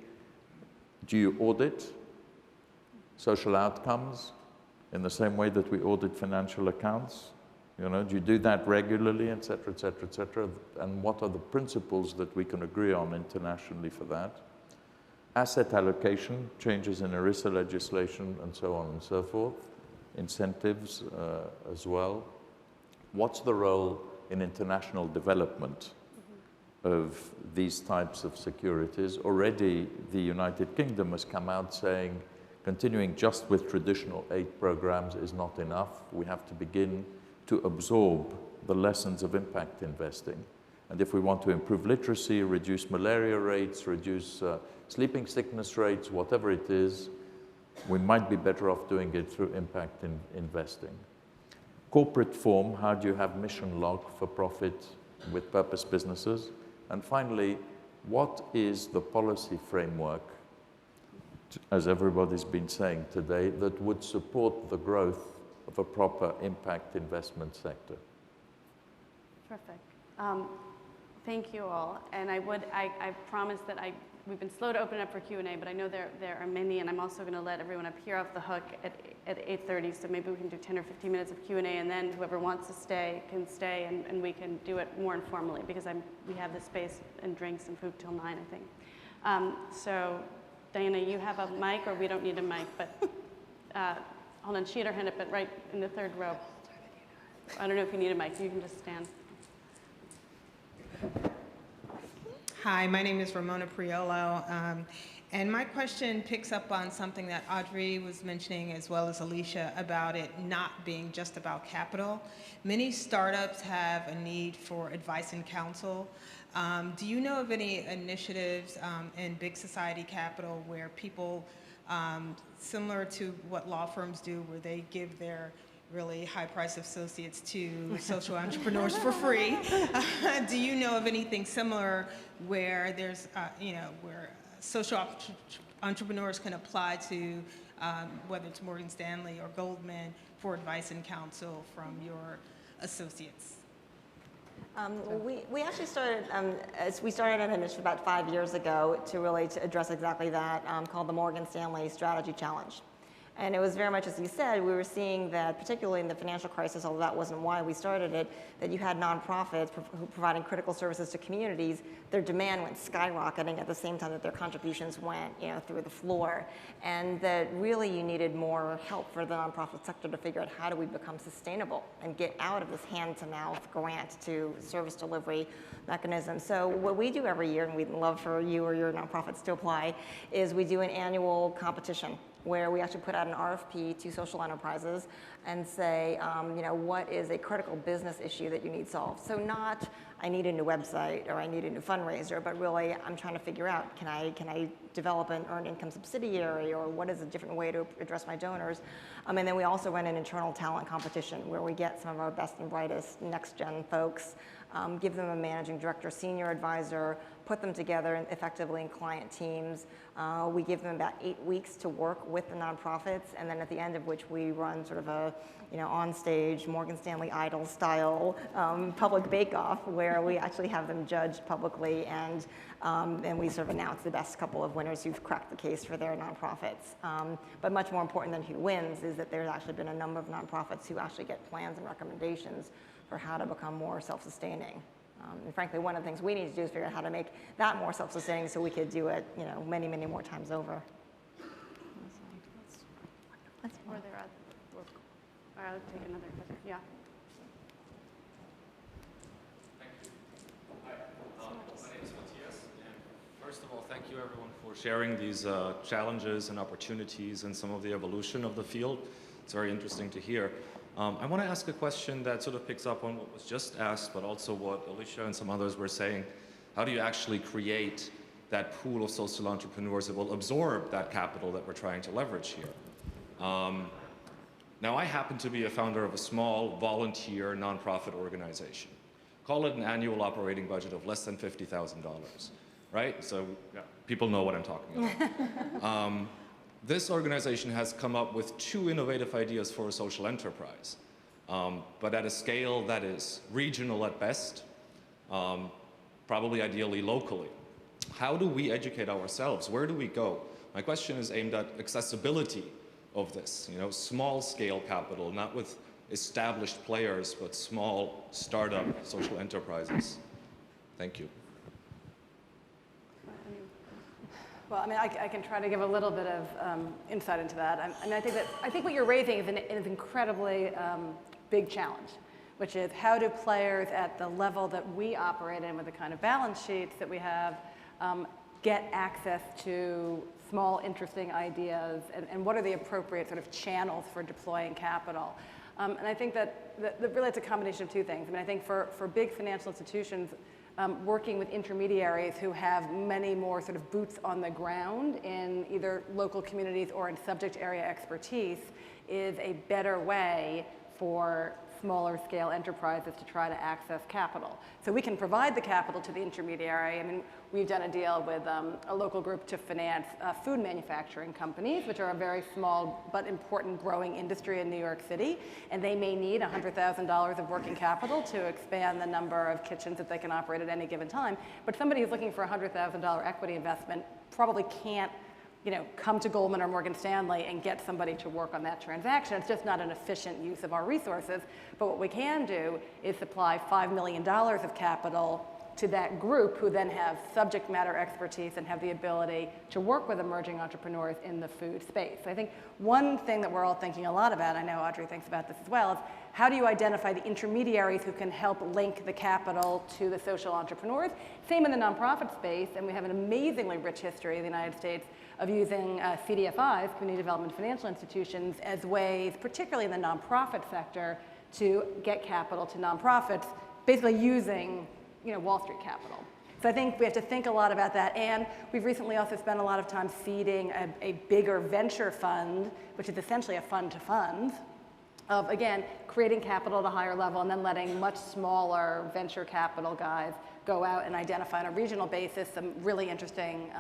S2: Do you audit social outcomes in the same way that we audit financial accounts? Do you do that regularly, et cetera, et cetera, et cetera? And what are the principles that we can agree on internationally for that? Asset allocation, changes in ERISA legislation, and so on and so forth. Incentives as well. What's the role in international development of these types of securities? Already the United Kingdom has come out saying continuing just with traditional aid programs is not enough. We have to begin to absorb the lessons of impact investing. And if we want to improve literacy, reduce malaria rates, reduce sleeping sickness rates, whatever it is, we might be better off doing it through impact investing. Corporate form, how do you have mission log for profit with purpose businesses? And finally, what is the policy framework, as everybody's been saying today, that would support the growth of a proper impact investment sector?
S1: Perfect. Thank you all. And I promise that we've been slow to open up for Q&A, but I know there are many, and I'm also going to let everyone up here off the hook at 8:30, so maybe we can do 10 or 15 minutes of Q&A, and then whoever wants to stay can stay, and we can do it more informally, because we have the space and drinks and food till 9, I think. So, Diana, you have a mic, or we don't need a mic, but hold on, she had her hand up, but right in the third row. I don't know if you need a mic, you can just stand.
S6: Hi, my name is Ramona Priolo, and my question picks up on something that Audrey was mentioning, as well as Alicia, about it not being just about capital. Many startups have a need for advice and counsel. Do you know of any initiatives in big society capital where people, similar to what law firms do, where they give their really high-priced associates to social entrepreneurs for free? Do you know of anything similar where there's, where social entrepreneurs can apply to, whether it's Morgan Stanley or Goldman, for advice and counsel from your associates?
S4: We actually started, we started an initiative about 5 years ago to address exactly that, called the Morgan Stanley Strategy Challenge. And it was very much, as you said, we were seeing that, particularly in the financial crisis, although that wasn't why we started it, that you had nonprofits providing critical services to communities. Their demand went skyrocketing at the same time that their contributions went, through the floor. And that really you needed more help for the nonprofit sector to figure out how do we become sustainable and get out of this hand-to-mouth grant to service delivery mechanism. So what we do every year, and we'd love for you or your nonprofits to apply, is we do an annual competition where we actually put out an RFP to social enterprises and say, what is a critical business issue that you need solved? So not, I need a new website or I need a new fundraiser, but really I'm trying to figure out, can I develop an earned income subsidiary, or what is a different way to address my donors? And then we also run an internal talent competition where we get some of our best and brightest next gen folks, give them a managing director, senior advisor, put them together effectively in client teams. We give them about 8 weeks to work with the nonprofits, and then at the end of which we run sort of a, on-stage Morgan Stanley Idol style public bake-off where we actually have them judged publicly, and we sort of announce the best couple of winners who've cracked the case for their nonprofits. But much more important than who wins is that there's actually been a number of nonprofits who actually get plans and recommendations for how to become more self-sustaining. And frankly, one of the things we need to do is figure out how to make that more self-sustaining so we could do it, many, many more times over.
S1: Or I'll take another question. Yeah.
S7: Thank you. Hi, my name is Matthias, and first of all, thank you everyone for sharing these challenges and opportunities and some of the evolution of the field. It's very interesting to hear. I want to ask a question that sort of picks up on what was just asked, but also what Alicia and some others were saying. How do you actually create that pool of social entrepreneurs that will absorb that capital that we're trying to leverage here? Now, I happen to be a founder of a small volunteer nonprofit organization. Call it an annual operating budget of less than $50,000, right? So yeah, people know what I'm talking about. This organization has come up with 2 innovative ideas for a social enterprise, but at a scale that is regional at best, probably ideally locally. How do we educate ourselves? Where do we go? My question is aimed at accessibility of this, small scale capital, not with established players, but small startup social enterprises. Thank you.
S5: Well, I can try to give a little bit of insight into that. I think what you're raising is an incredibly big challenge, which is how do players at the level that we operate in with the kind of balance sheets that we have get access to small, interesting ideas, and what are the appropriate sort of channels for deploying capital? And I think that really it's a combination of 2 things. I think for big financial institutions, working with intermediaries who have many more sort of boots on the ground in either local communities or in subject area expertise is a better way for smaller scale enterprises to try to access capital. So we can provide the capital to the intermediary. I mean, we've done a deal with a local group to finance food manufacturing companies, which are a very small but important growing industry in New York City. And they may need $100,000 of working capital to expand the number of kitchens that they can operate at any given time. But somebody who's looking for a $100,000 equity investment probably can't come to Goldman or Morgan Stanley and get somebody to work on that transaction. It's just not an efficient use of our resources. But what we can do is supply $5 million of capital to that group who then have subject matter expertise and have the ability to work with emerging entrepreneurs in the food space. So I think one thing that we're all thinking a lot about, I know Audrey thinks about this as well, is how do you identify the intermediaries who can help link the capital to the social entrepreneurs? Same in the nonprofit space, and we have an amazingly rich history in the United States of using CDFIs, community development financial institutions, as ways, particularly in the nonprofit sector, to get capital to nonprofits, basically using Wall Street capital. So I think we have to think a lot about that. And we've recently also spent a lot of time seeding a bigger venture fund, which is essentially a fund to funds, of, again, creating capital at a higher level and then letting much smaller venture capital guys go out and identify on a regional basis some really interesting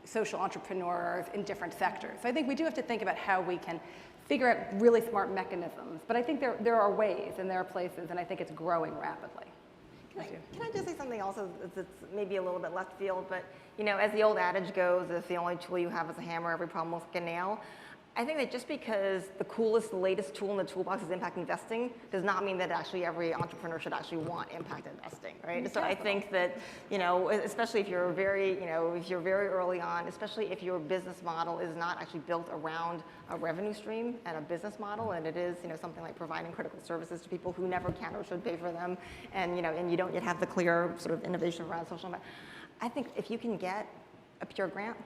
S5: social entrepreneurs in different sectors. So I think we do have to think about how we can figure out really smart mechanisms. But I think there are ways and there are places, and I think it's growing rapidly.
S4: Can I just say something also that's maybe a little bit left field, but as the old adage goes, if the only tool you have is a hammer, every problem will get a nail. I think that just because the coolest, the latest tool in the toolbox is impact investing does not mean that actually every entrepreneur should actually want impact investing, right? So I think that, especially if you're very early on, especially if your business model is not actually built around a revenue stream and a business model, and it is, something like providing critical services to people who never can or should pay for them, and you don't yet have the clear sort of innovation around social impact. I think if you can get a pure grant,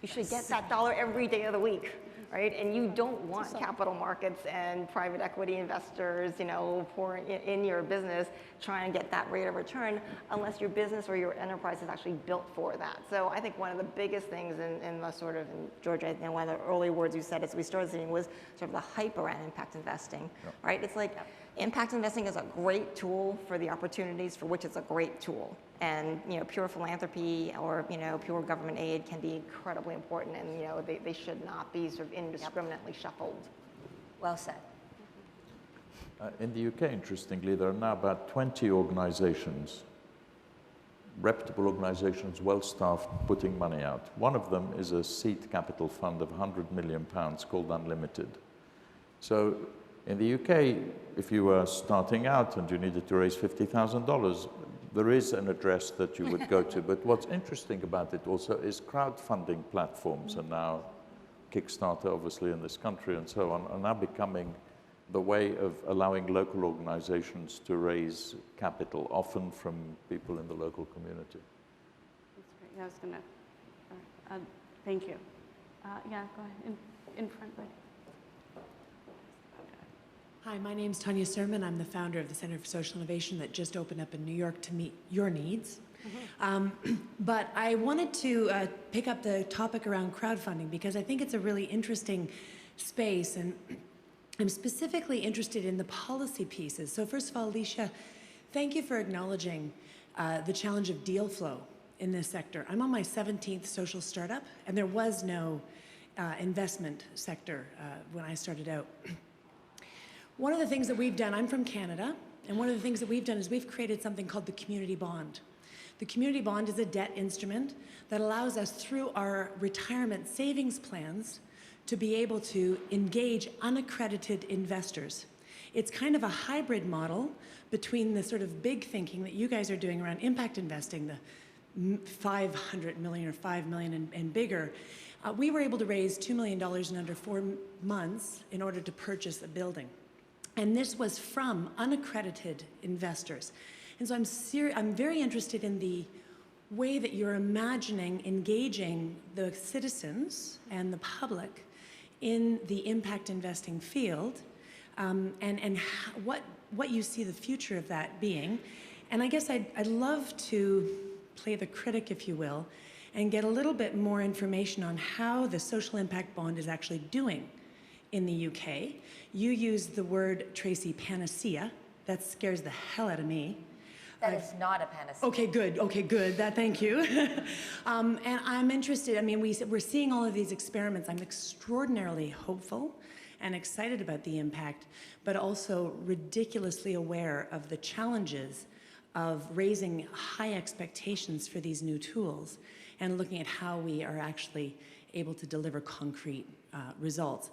S4: you should get that dollar every day of the week. Right? And you don't want capital markets and private equity investors, pouring in your business, trying to get that rate of return unless your business or your enterprise is actually built for that. So I think one of the biggest things in the sort of, and Georgia, I think one of the early words you said as we started seeing was sort of the hype around impact investing, right? It's like impact investing is a great tool for the opportunities for which it's a great tool. And pure philanthropy or pure government aid can be incredibly important, and they should not be sort of indiscriminately shuffled.
S3: Well said.
S2: In the UK, interestingly, there are now about 20 organizations, reputable organizations, well-staffed, putting money out. One of them is a seed capital fund of £100 million called Unlimited. So in the UK, if you were starting out and you needed to raise $50,000, there is an address that you would go to. But what's interesting about it also is crowdfunding platforms are now, Kickstarter obviously in this country and so on, are now becoming the way of allowing local organizations to raise capital, often from people in the local community.
S1: That's great. Yeah, I was going to, thank you. Yeah, go ahead, in front, right.
S8: Hi, my name's Tanya Sermon. I'm the founder of the Center for Social Innovation that just opened up in New York to meet your needs. But I wanted to pick up the topic around crowdfunding because I think it's a really interesting space, and I'm specifically interested in the policy pieces. So first of all, Alicia, thank you for acknowledging the challenge of deal flow in this sector. I'm on my 17th social startup, and there was no investment sector when I started out. One of the things that we've done, I'm from Canada, and one of the things that we've done is we've created something called the Community Bond. The Community Bond is a debt instrument that allows us through our retirement savings plans to be able to engage unaccredited investors. It's kind of a hybrid model between the sort of big thinking that you guys are doing around impact investing, the 500 million or 5 million and bigger. We were able to raise $2 million in under 4 months in order to purchase a building. And this was from unaccredited investors. And so I'm very interested in the way that you're imagining engaging the citizens and the public in the impact investing field, and what you see the future of that being. And I guess I'd love to play the critic, if you will, and get a little bit more information on how the social impact bond is actually doing in the UK. You used the word, Tracy, panacea. That scares the hell out of me.
S3: That is not a panacea.
S8: Okay, good. Thank you. And I'm interested, I mean, we're seeing all of these experiments. I'm extraordinarily hopeful and excited about the impact, but also ridiculously aware of the challenges of raising high expectations for these new tools and looking at how we are actually able to deliver concrete results.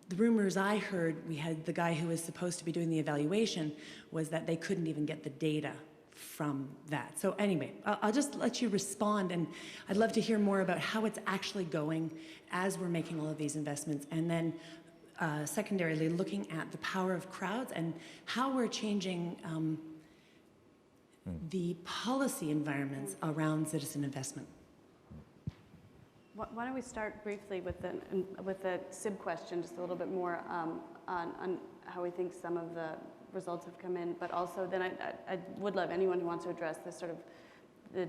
S8: The rumors I heard, we had the guy who was supposed to be doing the evaluation, was that they couldn't even get the data from that. So anyway, I'll just let you respond, and I'd love to hear more about how it's actually going as we're making all of these investments, and then secondarily looking at the power of crowds and how we're changing the policy environments around citizen investment.
S1: Why don't we start briefly with the SIB question, just a little bit more on how we think some of the results have come in, but also then I would love anyone who wants to address this sort of the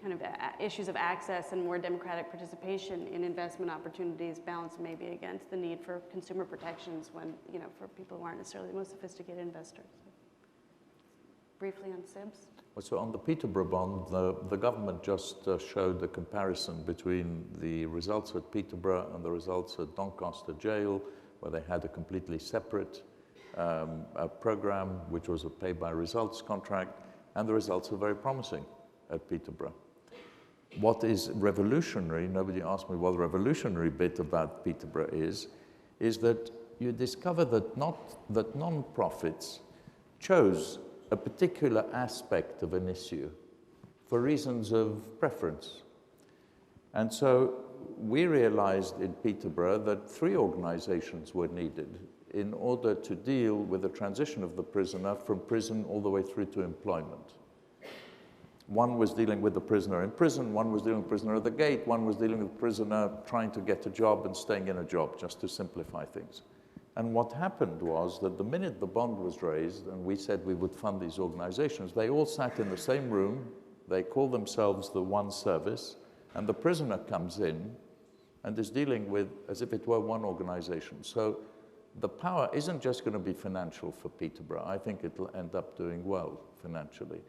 S1: kind of issues of access and more democratic participation in investment opportunities balanced maybe against the need for consumer protections when, you know, for people who aren't necessarily the most sophisticated investors. So, briefly on SIBs.
S2: Well, so on the Peterborough Bond, the government just showed the comparison between the results at Peterborough and the results at Doncaster Jail, where they had a completely separate program, which was a pay-by-results contract, and the results are very promising at Peterborough. What is revolutionary, nobody asked me what the revolutionary bit about Peterborough is that you discover that non-profits chose a particular aspect of an issue for reasons of preference. And so we realized in Peterborough that 3 organizations were needed in order to deal with the transition of the prisoner from prison all the way through to employment. One was dealing with the prisoner in prison, one was dealing with the prisoner at the gate, one was dealing with the prisoner trying to get a job and staying in a job, just to simplify things. And what happened was that the minute the bond was raised and we said we would fund these organizations, they all sat in the same room, they call themselves the one service, and the prisoner comes in and is dealing with as if it were one organization. So the power isn't just going to be financial for Peterborough. I think it'll end up doing well financially.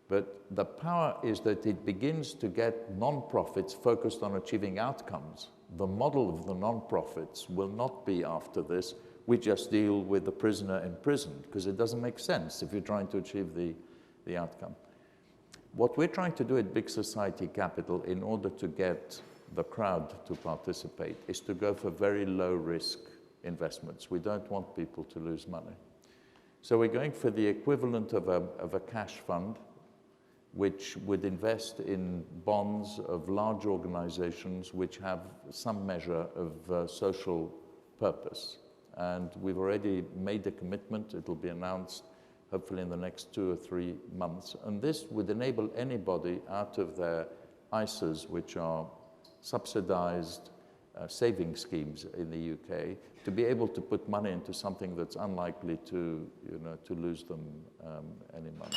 S2: But the power is that it begins to get non-profits focused on achieving outcomes. The model of the non-profits will not be after this, we just deal with the prisoner in prison, because it doesn't make sense if you're trying to achieve the outcome. What we're trying to do at Big Society Capital in order to get the crowd to participate is to go for very low risk investments. We don't want people to lose money. So we're going for the equivalent of a cash fund, which would invest in bonds of large organizations which have some measure of social purpose. And we've already made a commitment. It'll be announced hopefully in the next 2 or 3 months. And this would enable anybody out of their ISAs, which are subsidized saving schemes in the UK, to be able to put money into something that's unlikely to lose them any money.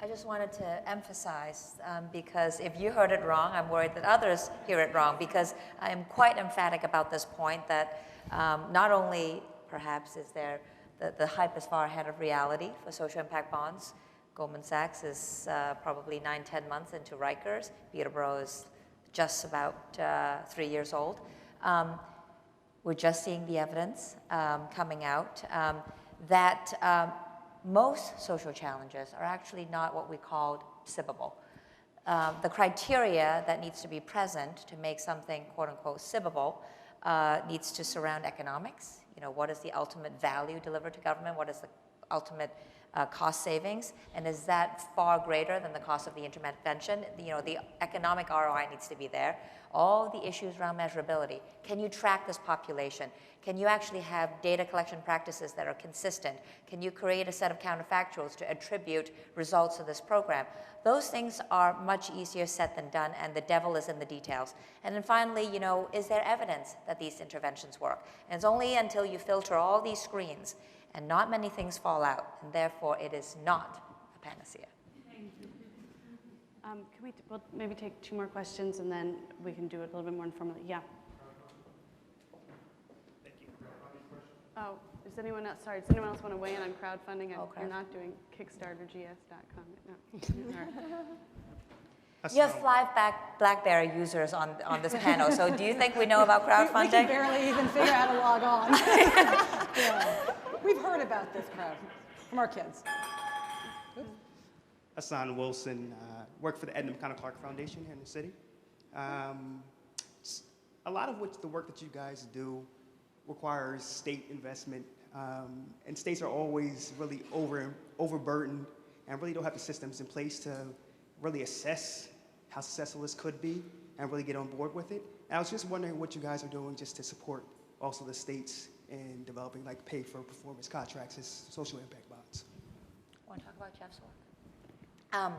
S3: I just wanted to emphasize, because if you heard it wrong, I'm worried that others hear it wrong, because I am quite emphatic about this point that not only perhaps is there the hype is far ahead of reality for social impact bonds. Goldman Sachs is probably 9-10 months into Rikers. Peterborough is just about 3 years old. We're just seeing the evidence coming out that most social challenges are actually not what we called SIBable. The criteria that needs to be present to make something quote unquote SIBable needs to surround economics. You know, what is the ultimate value delivered to government? What is the ultimate cost savings? And is that far greater than the cost of the intervention? You know, the economic ROI needs to be there. All the issues around measurability. Can you track this population? Can you actually have data collection practices that are consistent? Can you create a set of counterfactuals to attribute results to this program? Those things are much easier said than done, and the devil is in the details. And then finally, you know, is there evidence that these interventions work? And it's only until you filter all these screens and not many things fall out, and therefore it is not a panacea.
S1: We'll maybe take 2 more questions, and then we can do it a little bit more informally. Yeah. Oh, does anyone else, sorry, does anyone else want to weigh in on crowdfunding? You're not doing kickstartergs.com. No.
S3: You have 5 BlackBerry users on this panel, so do you think we know about crowdfunding?
S5: We can barely even figure out how to log on. Yeah. We've heard about this crowd from our kids. Oops.
S9: Hassan Wilson, work for the Edna McConnell Clark Foundation here in the city. A lot of the work that you guys do requires state investment, and states are always really overburdened and really don't have the systems in place to really assess how successful this could be and really get on board with it. And I was just wondering what you guys are doing just to support also the states in developing like pay for performance contracts as social impact bonds.
S3: Want to talk about Jeff's work?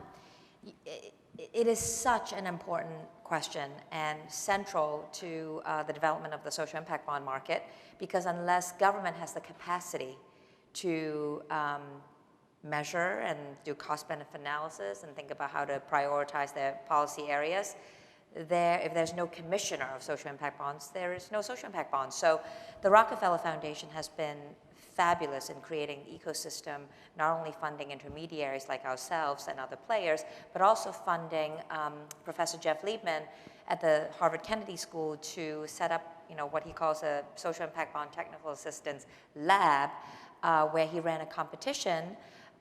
S3: It is such an important question and central to the development of the social impact bond market, because unless government has the capacity to measure and do cost-benefit analysis and think about how to prioritize their policy areas, if there's no commissioner of social impact bonds, there is no social impact bonds. So the Rockefeller Foundation has been fabulous in creating an ecosystem, not only funding intermediaries like ourselves and other players, but also funding Professor Jeff Liebman at the Harvard Kennedy School to set up, what he calls a social impact bond technical assistance lab, where he ran a competition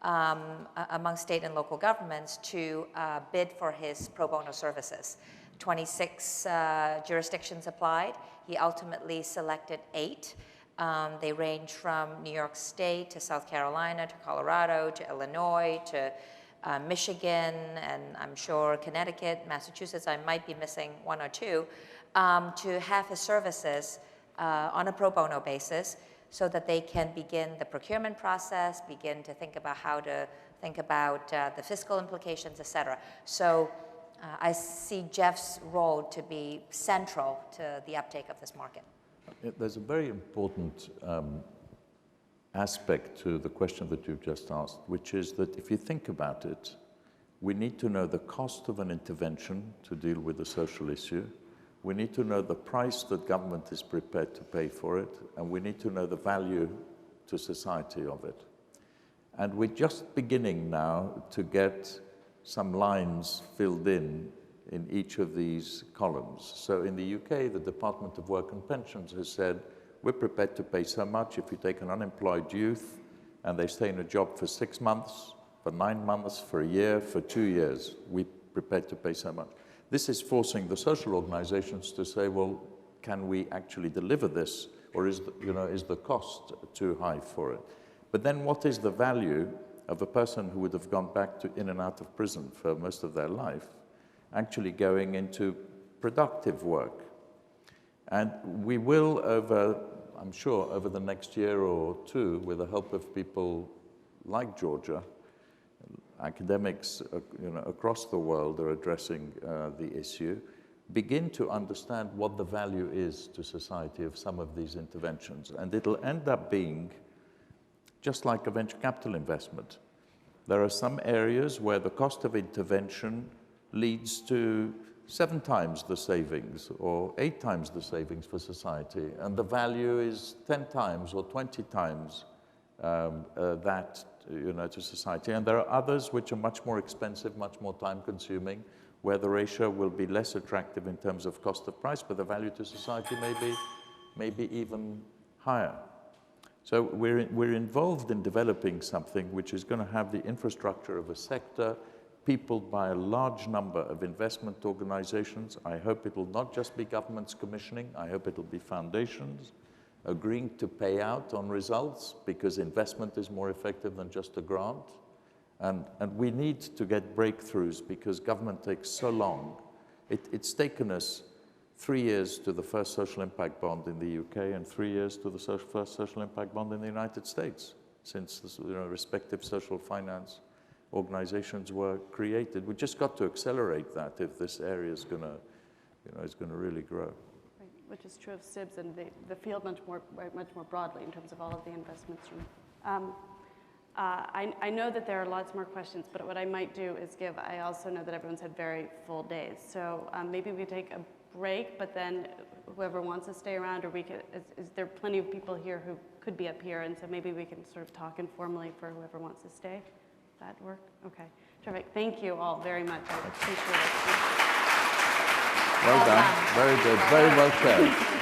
S3: among state and local governments to bid for his pro bono services. 26 jurisdictions applied. He ultimately selected 8. They range from New York State to South Carolina to Colorado to Illinois to Michigan, and I'm sure Connecticut, Massachusetts, I might be missing 1 or 2, to have his services on a pro bono basis so that they can begin the procurement process, begin to think about how to think about the fiscal implications, et cetera. So I see Jeff's role to be central to the uptake of this market.
S2: There's a very important aspect to the question that you've just asked, which is that if you think about it, we need to know the cost of an intervention to deal with a social issue. We need to know the price that government is prepared to pay for it, and we need to know the value to society of it. And we're just beginning now to get some lines filled in each of these columns. So in the UK, the Department of Work and Pensions has said, we're prepared to pay so much if you take an unemployed youth and they stay in a job for 6 months, for 9 months, for a year, for 2 years. We're prepared to pay so much. This is forcing the social organizations to say, well, can we actually deliver this, or is the cost too high for it? But then what is the value of a person who would have gone back to in and out of prison for most of their life, actually going into productive work? And we will, I'm sure, over the next year or 2, with the help of people like Georgia, academics across the world are addressing the issue, begin to understand what the value is to society of some of these interventions. And it'll end up being just like a venture capital investment. There are some areas where the cost of intervention leads to 7 times the savings or 8 times the savings for society, and the value is 10 times or 20 times that to society. And there are others which are much more expensive, much more time-consuming, where the ratio will be less attractive in terms of cost of price, but the value to society may be even higher. So we're involved in developing something which is going to have the infrastructure of a sector peopled by a large number of investment organizations. I hope it will not just be governments commissioning. I hope it will be foundations agreeing to pay out on results, because investment is more effective than just a grant. And we need to get breakthroughs because government takes so long. It's taken us 3 years to the first social impact bond in the UK and 3 years to the first social impact bond in the United States, since the respective social finance organizations were created. We just got to accelerate that if this area is going to really grow.
S1: Right, which is true of SIBS and the field much more broadly in terms of all of the investments. I know that there are lots more questions, but what I might do is I also know that everyone's had very full days. So maybe we take a break, but then whoever wants to stay around, or we could, is there plenty of people here who could be up here, and so maybe we can sort of talk informally for whoever wants to stay. Does that work? Okay, terrific. Thank you all very much. I appreciate it.
S2: Well done. Very good. Very well said.